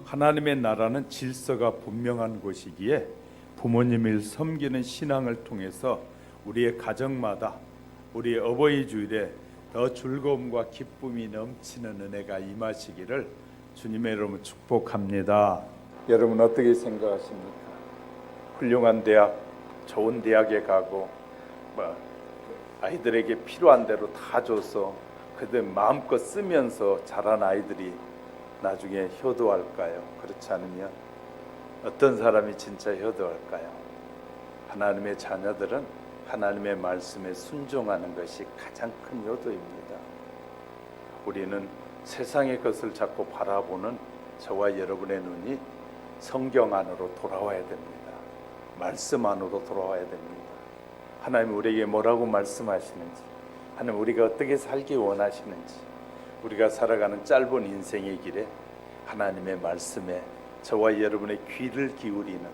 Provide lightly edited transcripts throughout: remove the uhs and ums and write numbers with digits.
하나님의 나라는 질서가 분명한 곳이기에 부모님을 섬기는 신앙을 통해서 우리의 가정마다 우리의 어버이 주일에 더 즐거움과 기쁨이 넘치는 은혜가 임하시기를 주님의 이름으로 축복합니다. 여러분 어떻게 생각하십니까? 훌륭한 대학, 좋은 대학에 가고 아이들에게 필요한 대로 다 줘서 그들 마음껏 쓰면서 자란 아이들이 나중에 효도할까요? 그렇지 않으면 어떤 사람이 진짜 효도할까요? 하나님의 자녀들은 하나님의 말씀에 순종하는 것이 가장 큰 효도입니다. 우리는 세상의 것을 자꾸 바라보는 저와 여러분의 눈이 성경 안으로 돌아와야 됩니다. 말씀 안으로 돌아와야 됩니다. 하나님 우리에게 뭐라고 말씀하시는지, 하나님 우리가 어떻게 살기 원하시는지, 우리가 살아가는 짧은 인생의 길에 하나님의 말씀에 저와 여러분의 귀를 기울이는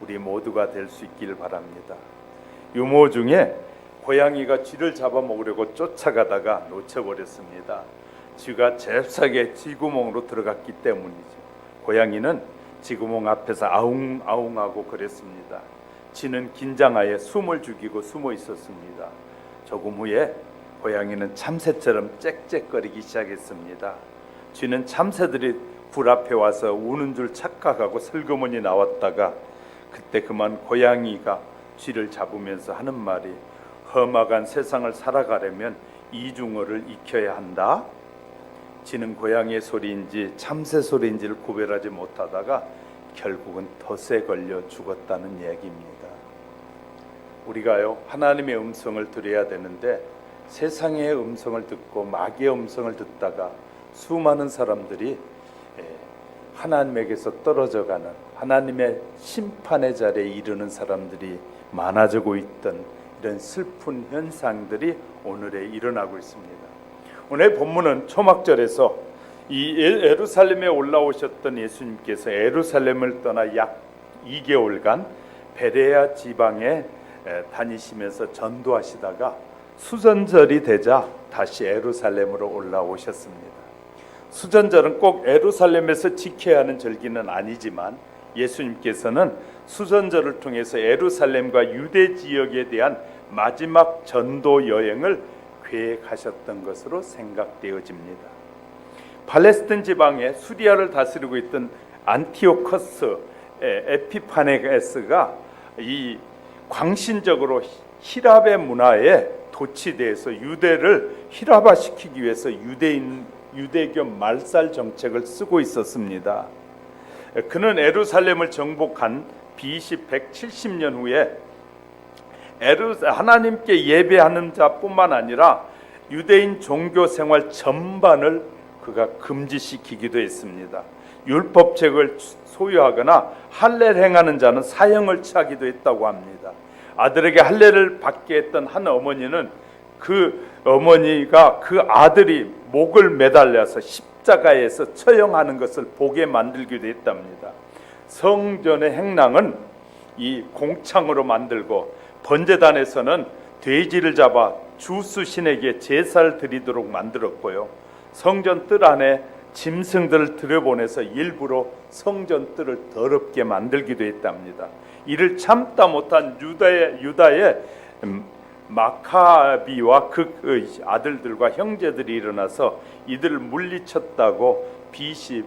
우리 모두가 될 수 있기를 바랍니다. 유모 중에 고양이가 쥐를 잡아먹으려고 쫓아가다가 놓쳐버렸습니다. 쥐가 잽싸게 쥐구멍으로 들어갔기 때문이죠. 고양이는 쥐구멍 앞에서 아웅아웅하고 그랬습니다. 쥐는 긴장하여 숨을 죽이고 숨어 있었습니다. 조금 후에 고양이는 참새처럼 짹짹거리기 시작했습니다. 쥐는 참새들이 불 앞에 와서 우는 줄 착각하고 슬그머니 나왔다가 그때 그만 고양이가 쥐를 잡으면서 하는 말이, 험악한 세상을 살아가려면 이중어를 익혀야 한다. 쥐는 고양이의 소리인지 참새 소리인지를 구별하지 못하다가 결국은 덫에 걸려 죽었다는 얘기입니다. 우리가요 하나님의 음성을 들어야 되는데 세상의 음성을 듣고 마귀의 음성을 듣다가 수많은 사람들이 하나님에게서 떨어져가는, 하나님의 심판의 자리에 이르는 사람들이 많아지고 있던 이런 슬픈 현상들이 오늘에 일어나고 있습니다. 오늘 본문은 초막절에서 이 예루살렘에 올라오셨던 예수님께서 예루살렘을 떠나 약 2개월간 베레아 지방에 다니시면서 전도하시다가 수전절이 되자 다시 예루살렘으로 올라오셨습니다. 수전절은 꼭 예루살렘에서 지켜야 하는 절기는 아니지만 예수님께서는 수전절을 통해서 예루살렘과 유대 지역에 대한 마지막 전도 여행을 계획하셨던 것으로 생각되어집니다. 팔레스틴 지방에 수리아를 다스리고 있던 안티오커스 에피파네스가 이 광신적으로 히랍의 문화에 도취돼서 유대를 히랍화시키기 위해서 유대교 말살 정책을 쓰고 있었습니다. 그는 예루살렘을 정복한 BC 170년 후에 하나님께 예배하는 자뿐만 아니라 유대인 종교 생활 전반을 그가 금지시키기도 했습니다. 율법책을 소유하거나 할례를 행하는 자는 사형을 취하기도 했다고 합니다. 아들에게 할례를 받게 했던 한 어머니는 그 어머니가 그 아들이 목을 매달려서 십자가에서 처형하는 것을 보게 만들기도 했답니다. 성전의 행랑은 이 공창으로 만들고 번제단에서는 돼지를 잡아 주스 신에게 제사를 드리도록 만들었고요. 성전 뜰 안에 짐승들을 들여보내서 일부러 성전 뜰을 더럽게 만들기도 했답니다. 이를 참다 못한 유다의 마카비와 그 아들들과 형제들이 일어나서 이들을 물리쳤다고 BC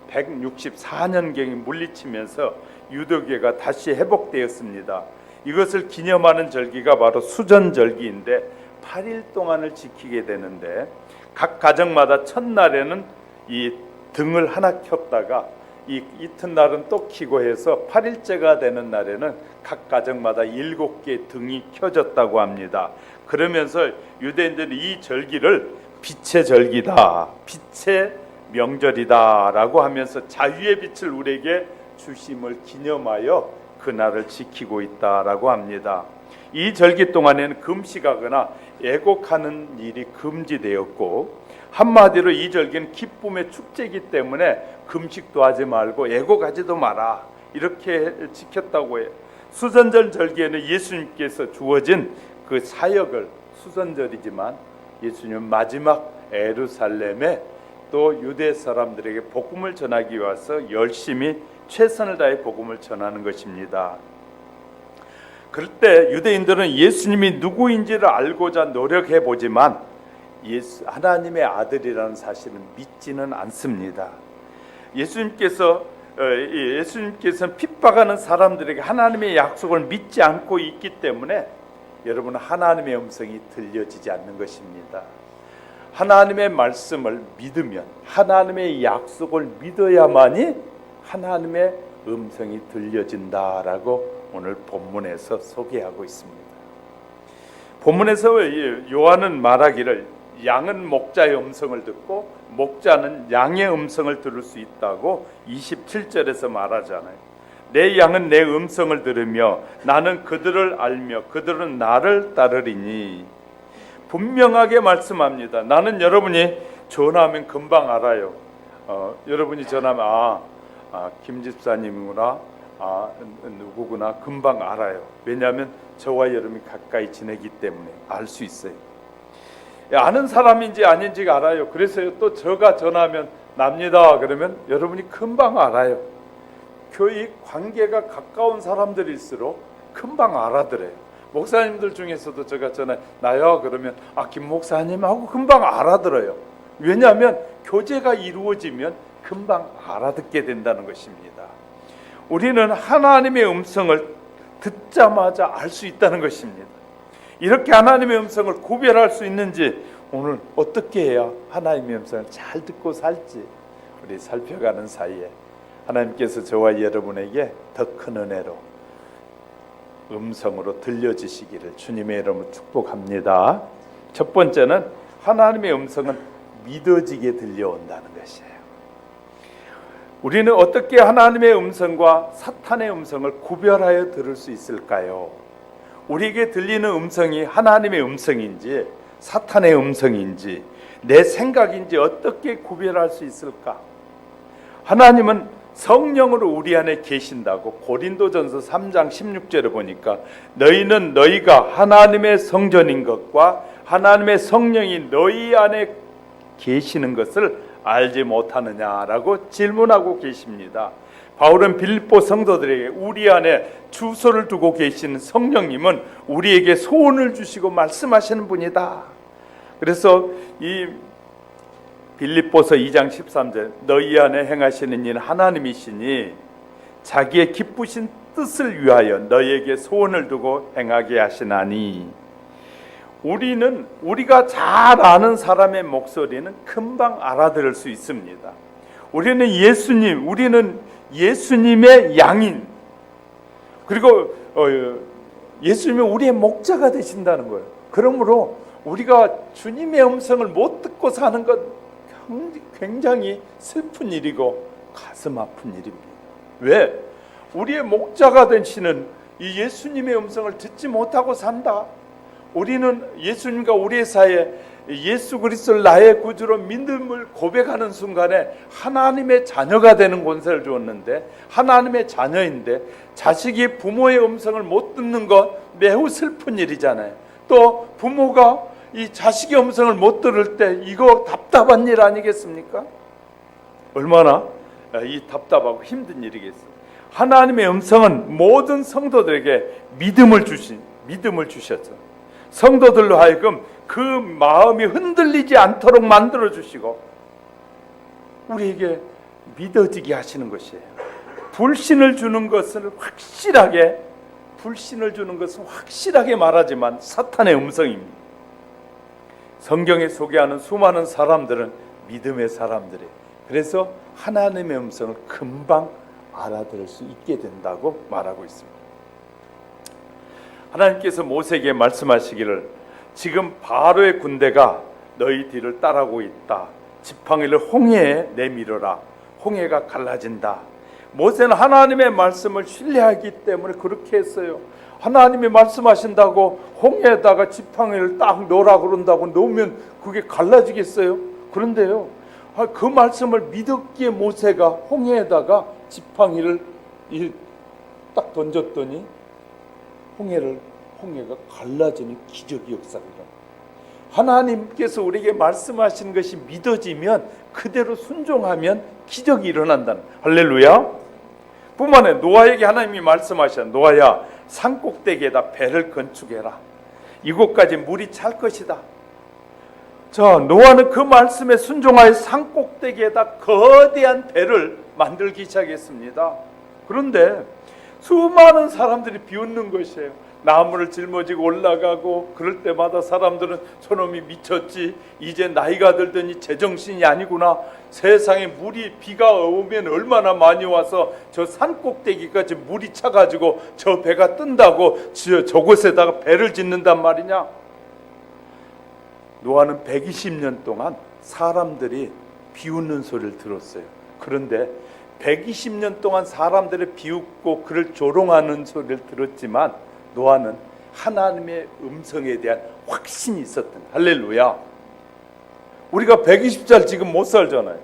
164년경에 물리치면서 유대교가 다시 회복되었습니다. 이것을 기념하는 절기가 바로 수전절기인데 8일 동안을 지키게 되는데 각 가정마다 첫날에는 이 등을 하나 켰다가 이튿날은 또 켜고 해서 8일째가 되는 날에는 각 가정마다 7개 등이 켜졌다고 합니다. 그러면서 유대인들은 이 절기를 빛의 절기다, 빛의 명절이다 라고 하면서 자유의 빛을 우리에게 주심을 기념하여 그날을 지키고 있다라고 합니다. 이 절기 동안에는 금식하거나 애곡하는 일이 금지되었고, 한마디로 이 절기는 기쁨의 축제이기 때문에 금식도 하지 말고 애고 가지도 마라. 이렇게 지켰다고 해요. 수선절 절기에는 예수님께서 주어진 그 사역을, 수선절이지만 예수님은 마지막 예루살렘에 또 유대 사람들에게 복음을 전하기 위해서 열심히 최선을 다해 복음을 전하는 것입니다. 그럴 때 유대인들은 예수님이 누구인지를 알고자 노력해 보지만 하나님의 아들이라는 사실은 믿지는 않습니다. 예수님께서는 핍박하는 사람들에게 하나님의 약속을 믿지 않고 있기 때문에 여러분, 하나님의 음성이 들려지지 않는 것입니다. 하나님의 말씀을 믿으면, 하나님의 약속을 믿어야만이 하나님의 음성이 들려진다라고 오늘 본문에서 소개하고 있습니다. 본문에서 요한은 말하기를 양은 목자의 음성을 듣고 목자는 양의 음성을 들을 수 있다고 27절에서 말하잖아요. 내 양은 내 음성을 들으며 나는 그들을 알며 그들은 나를 따르리니. 분명하게 말씀합니다. 나는 여러분이 전화하면 금방 알아요. 여러분이 전화하면 김 집사님이구나, 누구구나 금방 알아요. 왜냐하면 저와 여러분이 가까이 지내기 때문에 알 수 있어요. 아는 사람인지 아닌지가 알아요. 그래서 또 저가 전화하면 납니다 그러면 여러분이 금방 알아요. 교회 관계가 가까운 사람들일수록 금방 알아들어요. 목사님들 중에서도 제가 전화 나요 그러면 김 목사님하고 금방 알아들어요. 왜냐하면 교제가 이루어지면 금방 알아듣게 된다는 것입니다. 우리는 하나님의 음성을 듣자마자 알 수 있다는 것입니다. 이렇게 하나님의 음성을 구별할 수 있는지 오늘 어떻게 해야 하나님의 음성을 잘 듣고 살지 우리 살펴가는 사이에 하나님께서 저와 여러분에게 더 큰 은혜로 음성으로 들려주시기를 주님의 이름으로 축복합니다. 첫 번째는 하나님의 음성은 믿어지게 들려온다는 것이에요. 우리는 어떻게 하나님의 음성과 사탄의 음성을 구별하여 들을 수 있을까요? 우리에게 들리는 음성이 하나님의 음성인지 사탄의 음성인지 내 생각인지 어떻게 구별할 수 있을까? 하나님은 성령으로 우리 안에 계신다고 고린도전서 3장 16절에 보니까 너희는 너희가 하나님의 성전인 것과 하나님의 성령이 너희 안에 계시는 것을 알지 못하느냐라고 질문하고 계십니다. 바울은 빌립보 성도들에게 우리 안에 주소를 두고 계시는 성령님은 우리에게 소원을 주시고 말씀하시는 분이다. 그래서 이 빌립보서 2장 13절 너희 안에 행하시는 이는 하나님이시니 자기의 기쁘신 뜻을 위하여 너희에게 소원을 두고 행하게 하시나니. 우리가 잘 아는 사람의 목소리는 금방 알아들을 수 있습니다. 우리는 예수님의 양인, 그리고 예수님이 우리의 목자가 되신다는 거예요. 그러므로 우리가 주님의 음성을 못 듣고 사는 것 굉장히 슬픈 일이고 가슴 아픈 일입니다. 왜? 우리의 목자가 되시는 이 예수님의 음성을 듣지 못하고 산다. 우리는 예수님과 우리의 사이에 예수 그리스도를 나의 구주로 믿음을 고백하는 순간에 하나님의 자녀가 되는 권세를 주었는데, 하나님의 자녀인데 자식이 부모의 음성을 못 듣는 것 매우 슬픈 일이잖아요. 또 부모가 이 자식의 음성을 못 들을 때 이거 답답한 일 아니겠습니까? 얼마나 이 답답하고 힘든 일이겠어요. 하나님의 음성은 모든 성도들에게 믿음을 주셨죠. 성도들로 하여금 그 마음이 흔들리지 않도록 만들어 주시고 우리에게 믿어지게 하시는 것이에요. 불신을 주는 것은 확실하게 말하지만 사탄의 음성입니다. 성경에 소개하는 수많은 사람들은 믿음의 사람들이에요. 그래서 하나님의 음성을 금방 알아들을 수 있게 된다고 말하고 있습니다. 하나님께서 모세에게 말씀하시기를 지금 바로의 군대가 너희 뒤를 따라오고 있다. 지팡이를 홍해에 내밀어라. 홍해가 갈라진다. 모세는 하나님의 말씀을 신뢰하기 때문에 그렇게 했어요. 하나님이 말씀하신다고 홍해에다가 지팡이를 딱 놓으라 그런다고 놓으면 그게 갈라지겠어요? 그런데요, 그 말씀을 믿었기에 모세가 홍해에다가 지팡이를 딱 던졌더니 홍해가 갈라지는 기적의 역사가 일어나. 하나님께서 우리에게 말씀하신 것이 믿어지면 그대로 순종하면 기적이 일어난다는. 할렐루야. 뿐만 아니라 노아에게 하나님이 말씀하셨. 노아야, 산꼭대기에다 배를 건축해라. 이곳까지 물이 찰 것이다. 자, 노아는 그 말씀에 순종하여 산꼭대기에다 거대한 배를 만들기 시작했습니다. 그런데 수많은 사람들이 비웃는 것이에요. 나무를 짊어지고 올라가고 그럴 때마다 사람들은 저놈이 미쳤지, 이제 나이가 들더니 제정신이 아니구나, 세상에 비가 오면 얼마나 많이 와서 저 산꼭대기까지 물이 차가지고 저 배가 뜬다고 저곳에다가 배를 짓는단 말이냐. 노아는 120년 동안 사람들이 비웃는 소리를 들었어요. 그런데 120년 동안 사람들을 비웃고 그를 조롱하는 소리를 들었지만 노아는 하나님의 음성에 대한 확신이 있었던. 할렐루야. 우리가 120살 지금 못 살잖아요.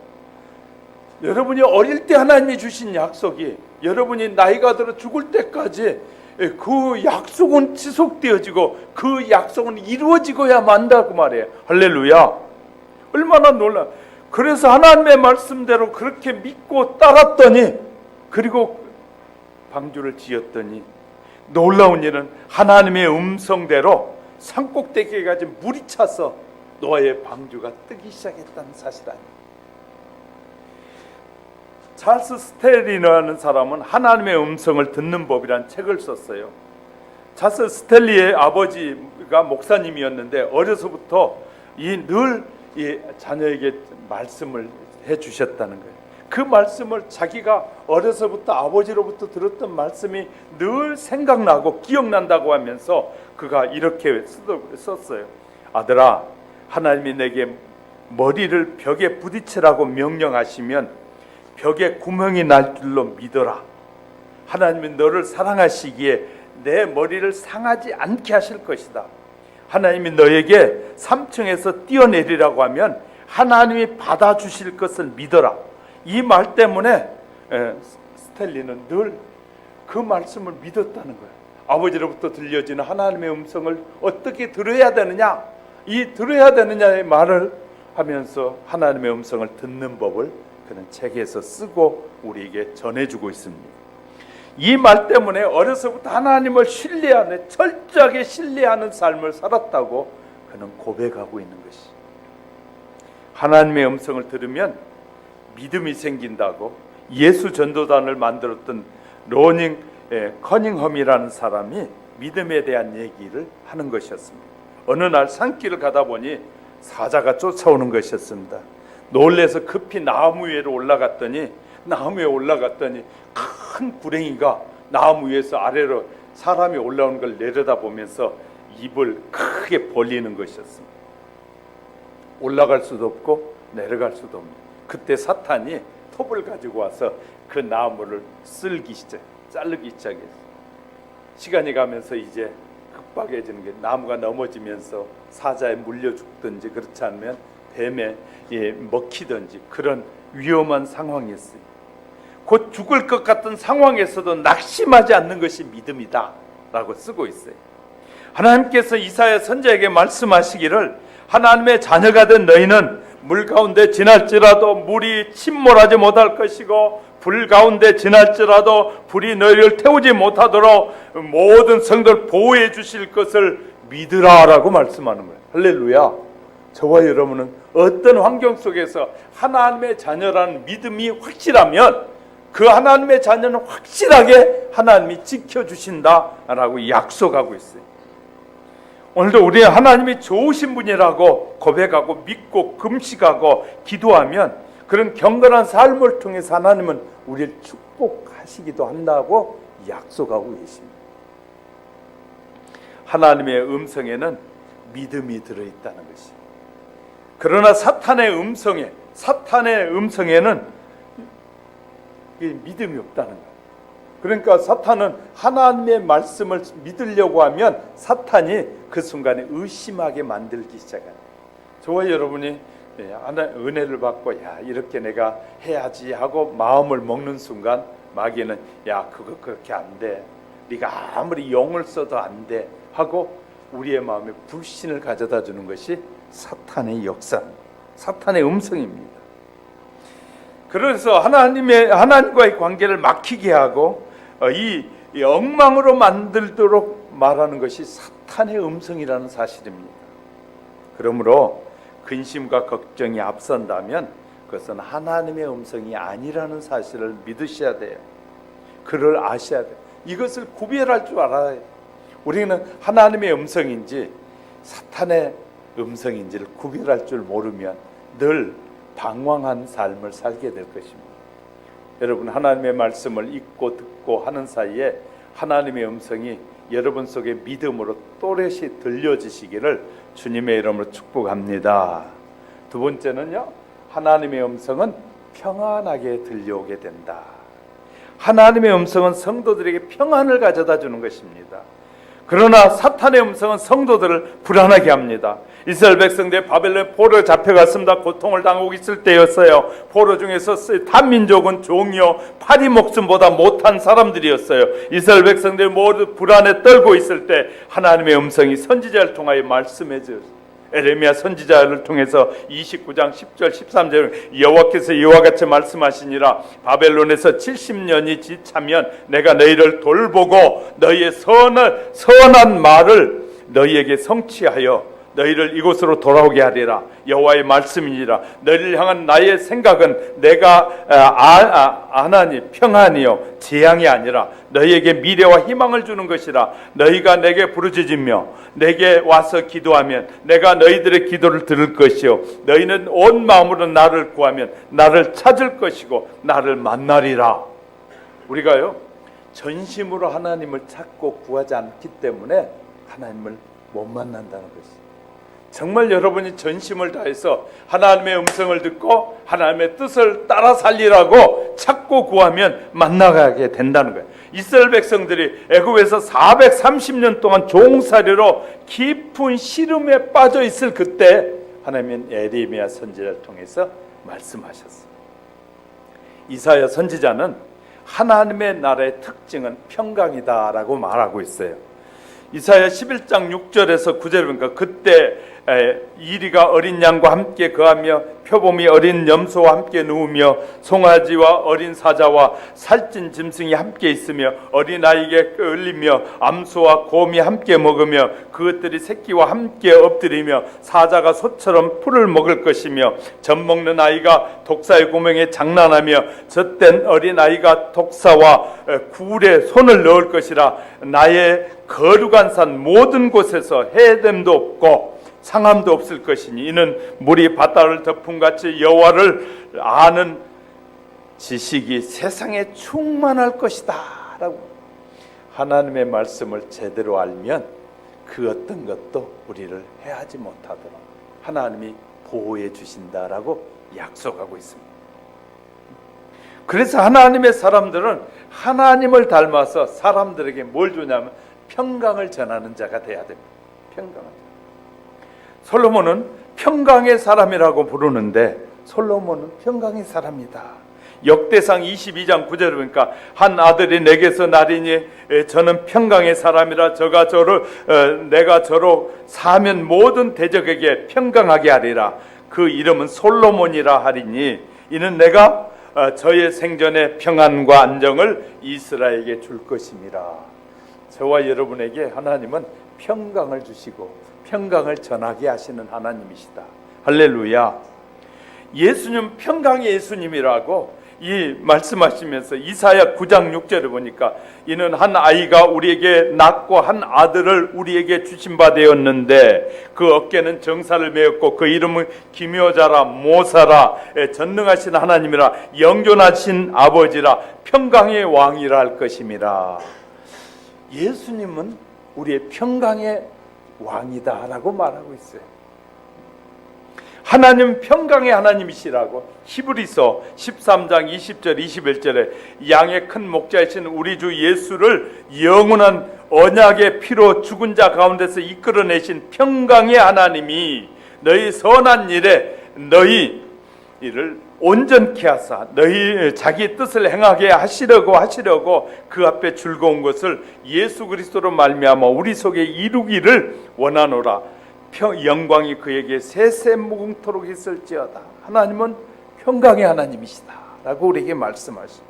여러분이 어릴 때 하나님이 주신 약속이 여러분이 나이가 들어 죽을 때까지 그 약속은 지속되어지고 그 약속은 이루어지고야 만다고 말이에요. 할렐루야. 얼마나 놀라. 그래서 하나님의 말씀대로 그렇게 믿고 따랐더니, 그리고 방주를 지었더니 놀라운 일은 하나님의 음성대로 산꼭대기까지 물이 차서 노아의 방주가 뜨기 시작했다는 사실 아니에요. 찰스 스텔리라는 사람은 하나님의 음성을 듣는 법이란 책을 썼어요. 찰스 스텔리의 아버지가 목사님이었는데 어려서부터 늘 자녀에게 말씀을 해주셨다는 거예요. 그 말씀을 자기가 어려서부터 아버지로부터 들었던 말씀이 늘 생각나고 기억난다고 하면서 그가 이렇게 썼어요. 아들아, 하나님이 내게 머리를 벽에 부딪히라고 명령하시면 벽에 구멍이 날 줄로 믿어라. 하나님은 너를 사랑하시기에 내 머리를 상하지 않게 하실 것이다. 하나님이 너에게 3층에서 뛰어내리라고 하면 하나님이 받아주실 것을 믿어라. 이 말 때문에 스텔리는 늘 그 말씀을 믿었다는 거예요. 아버지로부터 들려지는 하나님의 음성을 어떻게 들어야 되느냐, 이 들어야 되느냐의 말을 하면서 하나님의 음성을 듣는 법을 그는 책에서 쓰고 우리에게 전해주고 있습니다. 이 말 때문에 어려서부터 하나님을 신뢰하는, 철저하게 신뢰하는 삶을 살았다고 그는 고백하고 있는 것이. 하나님의 음성을 들으면 믿음이 생긴다고 예수 전도단을 만들었던 로닝 커닝엄이라는 사람이 믿음에 대한 얘기를 하는 것이었습니다. 어느 날 산길을 가다 보니 사자가 쫓아오는 것이었습니다. 놀래서 급히 나무 위에 올라갔더니 큰 구렁이가 나무 위에서 아래로 사람이 올라오는 걸 내려다보면서 입을 크게 벌리는 것이었습니다. 올라갈 수도 없고 내려갈 수도 없는. 그때 사탄이 톱을 가지고 와서 그 나무를 자르기 시작했어요. 시간이 가면서 이제 급박해지는 게, 나무가 넘어지면서 사자에 물려 죽든지 그렇지 않으면 뱀에 먹히든지 그런 위험한 상황이었어요. 곧 죽을 것 같은 상황에서도 낙심하지 않는 것이 믿음이다 라고 쓰고 있어요. 하나님께서 이사야 선지자에게 말씀하시기를 하나님의 자녀가 된 너희는 물 가운데 지날지라도 물이 침몰하지 못할 것이고 불 가운데 지날지라도 불이 너희를 태우지 못하도록 모든 성도를 보호해 주실 것을 믿으라 라고 말씀하는 거예요. 할렐루야. 저와 여러분은 어떤 환경 속에서 하나님의 자녀라는 믿음이 확실하면 그 하나님의 자녀는 확실하게 하나님이 지켜주신다라고 약속하고 있어요. 오늘도 우리 하나님이 좋으신 분이라고 고백하고 믿고 금식하고 기도하면 그런 경건한 삶을 통해서 하나님은 우리를 축복하시기도 한다고 약속하고 계십니다. 하나님의 음성에는 믿음이 들어있다는 것이에요. 그러나 사탄의 음성에는 믿음이 없다는 거예요. 그러니까 사탄은 하나님의 말씀을 믿으려고 하면 사탄이 그 순간에 의심하게 만들기 시작해요. 저와 여러분이 은혜를 받고 야 이렇게 내가 해야지 하고 마음을 먹는 순간 마귀는 야 그거 그렇게 안 돼, 네가 아무리 용을 써도 안 돼 하고 우리의 마음에 불신을 가져다 주는 것이 사탄의 역사, 사탄의 음성입니다. 그래서 하나님과의 관계를 막히게 하고 이 엉망으로 만들도록 말하는 것이 사탄의 음성이라는 사실입니다. 그러므로 근심과 걱정이 앞선다면 그것은 하나님의 음성이 아니라는 사실을 믿으셔야 돼요. 그를 아셔야 돼요. 이것을 구별할 줄 알아야 돼요. 우리는 하나님의 음성인지 사탄의 음성인지를 구별할 줄 모르면 늘 방황한 삶을 살게 될 것입니다. 여러분, 하나님의 말씀을 읽고 듣고 하는 사이에 하나님의 음성이 여러분 속에 믿음으로 또렷이 들려지시기를 주님의 이름으로 축복합니다. 두 번째는요, 하나님의 음성은 평안하게 들려오게 된다. 하나님의 음성은 성도들에게 평안을 가져다 주는 것입니다. 그러나 사탄의 음성은 성도들을 불안하게 합니다. 이스라엘 백성들이 바벨론에 포로에 잡혀갔습니다. 고통을 당하고 있을 때였어요. 포로 중에서 탄민족은 종이요 파리 목숨보다 못한 사람들이었어요. 이스라엘 백성들이 모두 불안에 떨고 있을 때 하나님의 음성이 선지자를 통하여 말씀해 주셨어요. 에레미야 선지자를 통해서 29장 10절 13절 여호와께서 이와 같이 말씀하시니라. 바벨론에서 70년이 지차면 내가 너희를 돌보고 너희의 선한 말을 너희에게 성취하여 너희를 이곳으로 돌아오게 하리라. 여호와의 말씀이니라. 너희를 향한 나의 생각은 내가 안하니 평안이요 재앙이 아니라 너희에게 미래와 희망을 주는 것이라. 너희가 내게 부르짖으며 내게 와서 기도하면 내가 너희들의 기도를 들을 것이요 너희는 온 마음으로 나를 구하면 나를 찾을 것이고 나를 만나리라. 우리가요 전심으로 하나님을 찾고 구하지 않기 때문에 하나님을 못 만난다는 것이죠. 정말 여러분이 전심을 다해서 하나님의 음성을 듣고 하나님의 뜻을 따라 살리라고 찾고 구하면 만나가게 된다는 거예요. 이스라엘 백성들이 애굽에서 430년 동안 종살이로 깊은 시름에 빠져 있을 그때 하나님은 에레미야 선지자를 통해서 말씀하셨어요. 이사야 선지자는 하나님의 나라의 특징은 평강이다라고 말하고 있어요. 이사야 11장 6절에서 9절을 보니까 그때 이리가 어린 양과 함께 거하며 표범이 어린 염소와 함께 누우며 송아지와 어린 사자와 살찐 짐승이 함께 있으며 어린아이에게 끌리며 암소와 곰이 함께 먹으며 그것들이 새끼와 함께 엎드리며 사자가 소처럼 풀을 먹을 것이며 젖 먹는 아이가 독사의 구멍에 장난하며 젖된 어린아이가 독사와 굴에 손을 넣을 것이라. 나의 거룩한 산 모든 곳에서 해됨도 없고 상함도 없을 것이니 이는 물이 바다를 덮음같이 여호와를 아는 지식이 세상에 충만할 것이다 라고. 하나님의 말씀을 제대로 알면 그 어떤 것도 우리를 해하지 못하도록 하나님이 보호해 주신다라고 약속하고 있습니다. 그래서 하나님의 사람들은 하나님을 닮아서 사람들에게 뭘 주냐면 평강을 전하는 자가 돼야 됩니다. 평강을. 솔로몬은 평강의 사람이라고 부르는데 솔로몬은 평강의 사람이다. 역대상 22장 9절을 보니까 한 아들이 내게서 나리니 저는 평강의 사람이라 내가 저로 사면 모든 대적에게 평강하게 하리라. 그 이름은 솔로몬이라 하리니 이는 내가 저의 생전에 평안과 안정을 이스라엘에게 줄 것임이라. 저와 여러분에게 하나님은 평강을 주시고 평강을 전하게 하시는 하나님이시다. 할렐루야. 예수님 평강의 예수님이라고 이 말씀하시면서 이사야 9장 6절을 보니까 이는 한 아이가 우리에게 낳고 한 아들을 우리에게 주신 바 되었는데 그 어깨는 정사를 메었고 그 이름은 기묘자라 모사라 전능하신 하나님이라 영존하신 아버지라 평강의 왕이라 할 것임이라. 예수님은 우리의 평강의 왕이다라고 말하고 있어요. 하나님 평강의 하나님이시라고 히브리서 13장 20절 21절에 양의 큰 목자이신 우리 주 예수를 영원한 언약의 피로 죽은 자 가운데서 이끌어내신 평강의 하나님이 너희 선한 일에 너희 이를 온전케 하사 너희 자기 뜻을 행하게 하시려고 그 앞에 즐거운 것을 예수 그리스도로 말미암아 우리 속에 이루기를 원하노라. 영광이 그에게 세세무궁토록 있을지어다. 하나님은 평강의 하나님이시다 라고 우리에게 말씀하십니다.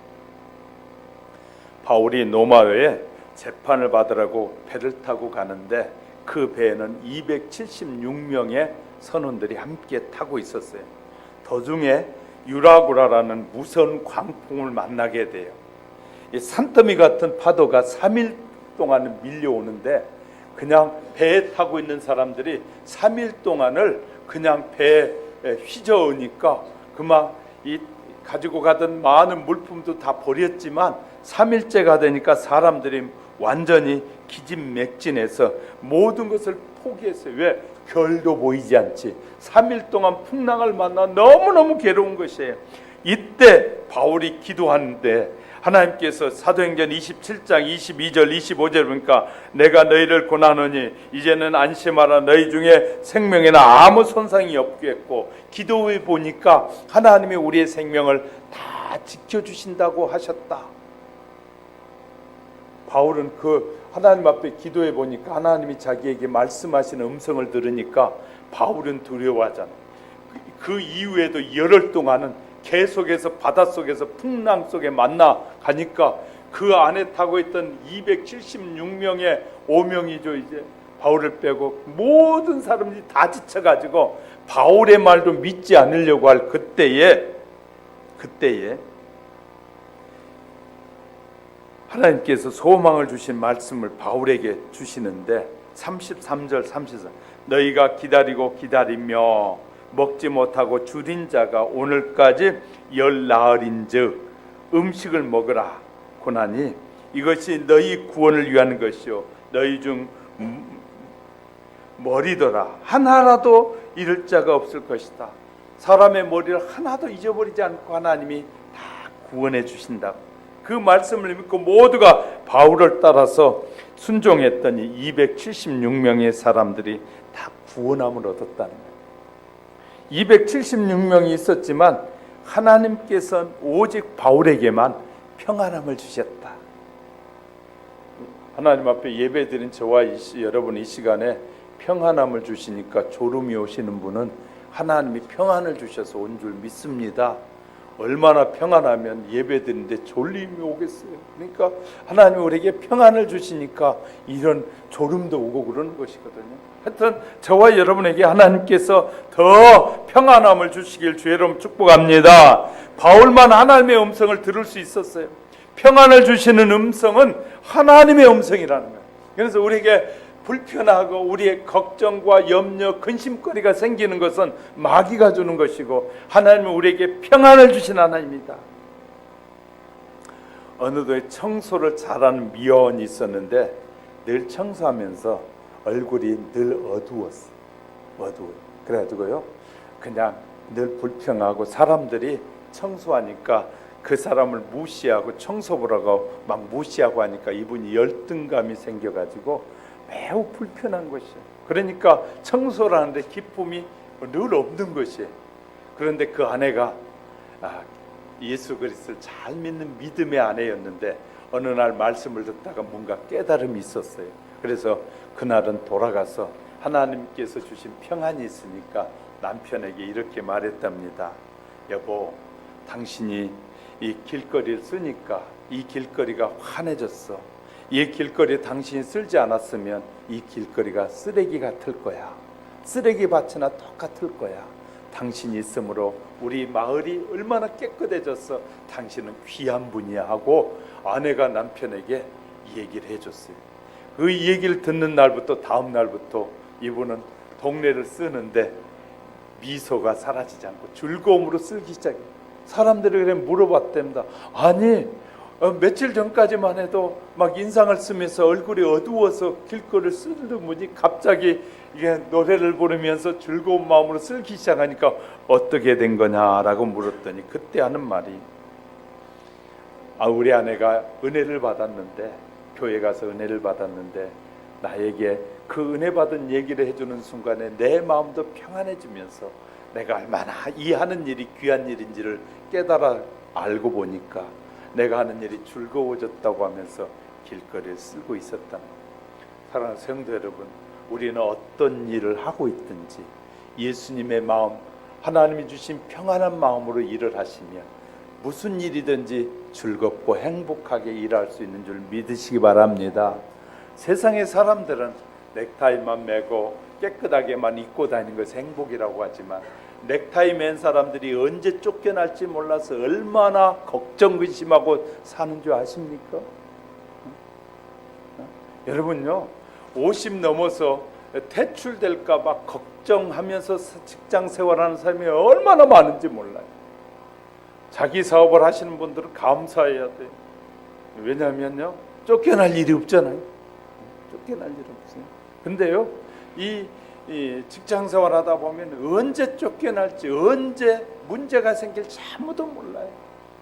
바울이 노마웨에 재판을 받으라고 배를 타고 가는데 그 배에는 276명의 선원들이 함께 타고 있었어요. 도중에 유라구라라는 무서운 광풍을 만나게 돼요. 이 산더미 같은 파도가 3일 동안 밀려오는데 그냥 배에 타고 있는 사람들이 3일 동안을 그냥 배에 휘저으니까 그만 이 가지고 가던 많은 물품도 다 버렸지만 3일째가 되니까 사람들이 완전히 기진맥진해서 모든 것을 포기했어요. 왜? 별도 보이지 않지. 3일 동안 풍랑을 만나 너무너무 괴로운 것이에요. 이때 바울이 기도하는데 하나님께서 사도행전 27장 22절 25절 보니까 내가 너희를 권하노니 이제는 안심하라. 너희 중에 생명에는 아무 손상이 없겠고, 기도해 보니까 하나님이 우리의 생명을 다 지켜주신다고 하셨다. 바울은 그 하나님 앞에 기도해 보니까 하나님이 자기에게 말씀하시는 음성을 들으니까 바울은 두려워하잖아. 그 이후에도 열흘 동안은 계속해서 바닷속에서 풍랑 속에 만나 가니까 그 안에 타고 있던 276명의 오명이죠. 이제 바울을 빼고 모든 사람들이 다 지쳐가지고 바울의 말도 믿지 않으려고 할 그때에 하나님께서 소망을 주신 말씀을 바울에게 주시는데 33절 34 너희가 기다리며 먹지 못하고 줄인 자가 오늘까지 열 나흘인즉 음식을 먹으라 고나니 이것이 너희 구원을 위한 것이요 너희 중 머리더라 하나라도 잃을 자가 없을 것이다. 사람의 머리를 하나도 잊어버리지 않고 하나님이 다 구원해 주신다고. 그 말씀을 믿고 모두가 바울을 따라서 순종했더니 276명의 사람들이 다 구원함을 얻었다는 거예요. 276명이 있었지만 하나님께서는 오직 바울에게만 평안함을 주셨다. 하나님 앞에 예배드린 저와 여러분 이 시간에 평안함을 주시니까 졸음이 오시는 분은 하나님이 평안을 주셔서 온 줄 믿습니다. 얼마나 평안하면 예배드리는데 졸림이 오겠어요. 그러니까 하나님이 우리에게 평안을 주시니까 이런 졸음도 오고 그러는 것이거든요. 하여튼 저와 여러분에게 하나님께서 더 평안함을 주시길 주의 이름 축복합니다. 바울만 하나님의 음성을 들을 수 있었어요. 평안을 주시는 음성은 하나님의 음성이라는 거예요. 그래서 우리에게 불편하고 우리의 걱정과 염려, 근심거리가 생기는 것은 마귀가 주는 것이고 하나님은 우리에게 평안을 주신 하나님입니다. 어느 도에 청소를 잘하는 미원이 있었는데 늘 청소하면서 얼굴이 늘 어두웠어. 그래가지고요 그냥 늘 불평하고 사람들이 청소하니까 그 사람을 무시하고 청소부라고 막 무시하고 하니까 이분이 열등감이 생겨가지고 매우 불편한 것이에요. 그러니까 청소를 하는데 기쁨이 늘 없는 것이에요. 그런데 그 아내가 예수 그리스도를 잘 믿는 믿음의 아내였는데 어느 날 말씀을 듣다가 뭔가 깨달음이 있었어요. 그래서 그날은 돌아가서 하나님께서 주신 평안이 있으니까 남편에게 이렇게 말했답니다. 여보, 당신이 이 길거리를 쓰니까 이 길거리가 환해졌어. 이 길거리에 당신이 쓸지 않았으면 이 길거리가 쓰레기 같을 거야. 쓰레기 밭이나 똑같을 거야. 당신이 있으므로 우리 마을이 얼마나 깨끗해졌어. 당신은 귀한 분이야 하고 아내가 남편에게 얘기를 해줬어요. 그 얘기를 듣는 날부터 다음 날부터 이분은 동네를 쓰는데 미소가 사라지지 않고 즐거움으로 쓰기 시작해요. 사람들이 그래 물어봤답니다. 아니 며칠 전까지만 해도 막 인상을 쓰면서 얼굴이 어두워서 길거리를 쓰는 분이 갑자기 이게 노래를 부르면서 즐거운 마음으로 쓰기 시작하니까 어떻게 된 거냐라고 물었더니 그때 하는 말이 우리 아내가 은혜를 받았는데 교회 가서 은혜를 받았는데 나에게 그 은혜 받은 얘기를 해주는 순간에 내 마음도 평안해지면서 내가 얼마나 이 하는 일이 귀한 일인지를 깨달아 알고 보니까 내가 하는 일이 즐거워졌다고 하면서 길거리에 쓰고 있었다. 사랑하는 성도 여러분, 우리는 어떤 일을 하고 있든지 예수님의 마음, 하나님이 주신 평안한 마음으로 일을 하시면 무슨 일이든지 즐겁고 행복하게 일할 수 있는 줄 믿으시기 바랍니다. 세상의 사람들은 넥타이만 매고 깨끗하게만 입고 다니는 것이 행복이라고 하지만 넥타이 맨 사람들이 언제 쫓겨날지 몰라서 얼마나 걱정 근심하고 사는 줄 아십니까? 여러분요, 50 넘어서 퇴출될까 봐 걱정하면서 직장 생활하는 사람이 얼마나 많은지 몰라요. 자기 사업을 하시는 분들은 감사해야 돼요. 왜냐하면요, 쫓겨날 일이 없잖아요. 쫓겨날 일이 없어요. 근데요, 이 직장 생활하다 보면 언제 쫓겨날지, 언제 문제가 생길지 아무도 몰라요.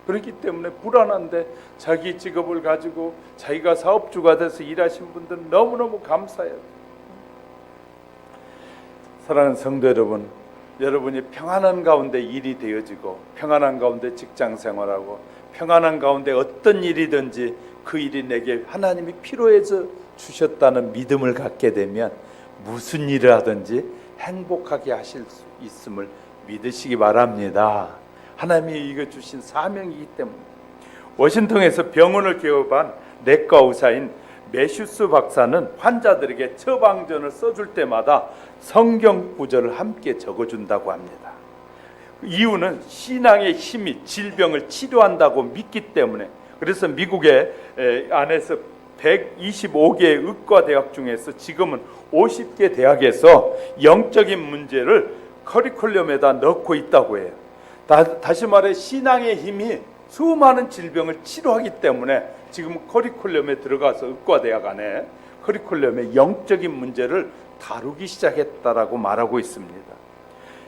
그렇기 때문에 불안한데 자기 직업을 가지고 자기가 사업주가 돼서 일하신 분들은 너무너무 감사해요. 사랑하는 성도 여러분, 여러분이 평안한 가운데 일이 되어지고 평안한 가운데 직장 생활하고 평안한 가운데 어떤 일이든지 그 일이 내게 하나님이 필요해서 주셨다는 믿음을 갖게 되면 무슨 일을 하든지 행복하게 하실 수 있음을 믿으시기 바랍니다. 하나님이 이거 주신 사명이기 때문에. 워싱턴에서 병원을 개업한 내과 의사인 매슈스 박사는 환자들에게 처방전을 써줄 때마다 성경 구절을 함께 적어준다고 합니다. 이유는 신앙의 힘이 질병을 치료한다고 믿기 때문에. 그래서 미국의 안에서 125개의 의과대학 중에서 지금은 50개 대학에서 영적인 문제를 커리큘럼에다 넣고 있다고 해요. 다시 말해 신앙의 힘이 수많은 질병을 치료하기 때문에 지금 커리큘럼에 들어가서 의과대학 안에 커리큘럼에 영적인 문제를 다루기 시작했다라고 말하고 있습니다.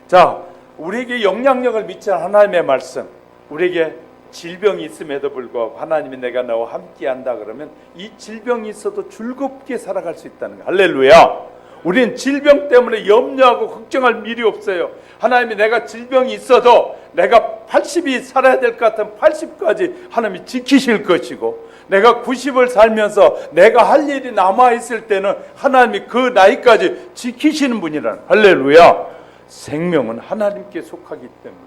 자, 우리에게 영향력을 미치는 하나님의 말씀, 우리에게 질병이 있음에도 불구하고 하나님이 내가 너와 함께한다 그러면 이 질병이 있어도 즐겁게 살아갈 수 있다는 거예요. 할렐루야. 우리는 질병 때문에 염려하고 걱정할 일이 없어요. 하나님이 내가 질병이 있어도 내가 80이 살아야 될 것 같으면 80까지 하나님이 지키실 것이고, 내가 90을 살면서 내가 할 일이 남아있을 때는 하나님이 그 나이까지 지키시는 분이라는. 할렐루야. 생명은 하나님께 속하기 때문에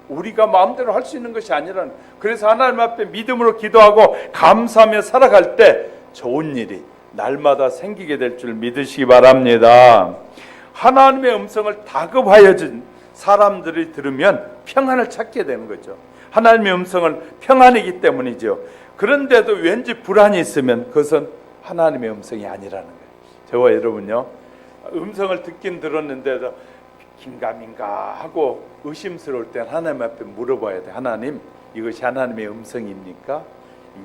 우리가 마음대로 할 수 있는 것이 아니라는. 그래서 하나님 앞에 믿음으로 기도하고 감사하며 살아갈 때 좋은 일이 날마다 생기게 될 줄 믿으시기 바랍니다. 하나님의 음성을 다급하여 준 사람들이 들으면 평안을 찾게 되는 거죠. 하나님의 음성은 평안이기 때문이죠. 그런데도 왠지 불안이 있으면 그것은 하나님의 음성이 아니라는 거예요. 저와 여러분요, 음성을 듣긴 들었는데도 긴가민가 하고 의심스러울 땐 하나님 앞에 물어봐야 돼. 하나님, 이것이 하나님의 음성입니까?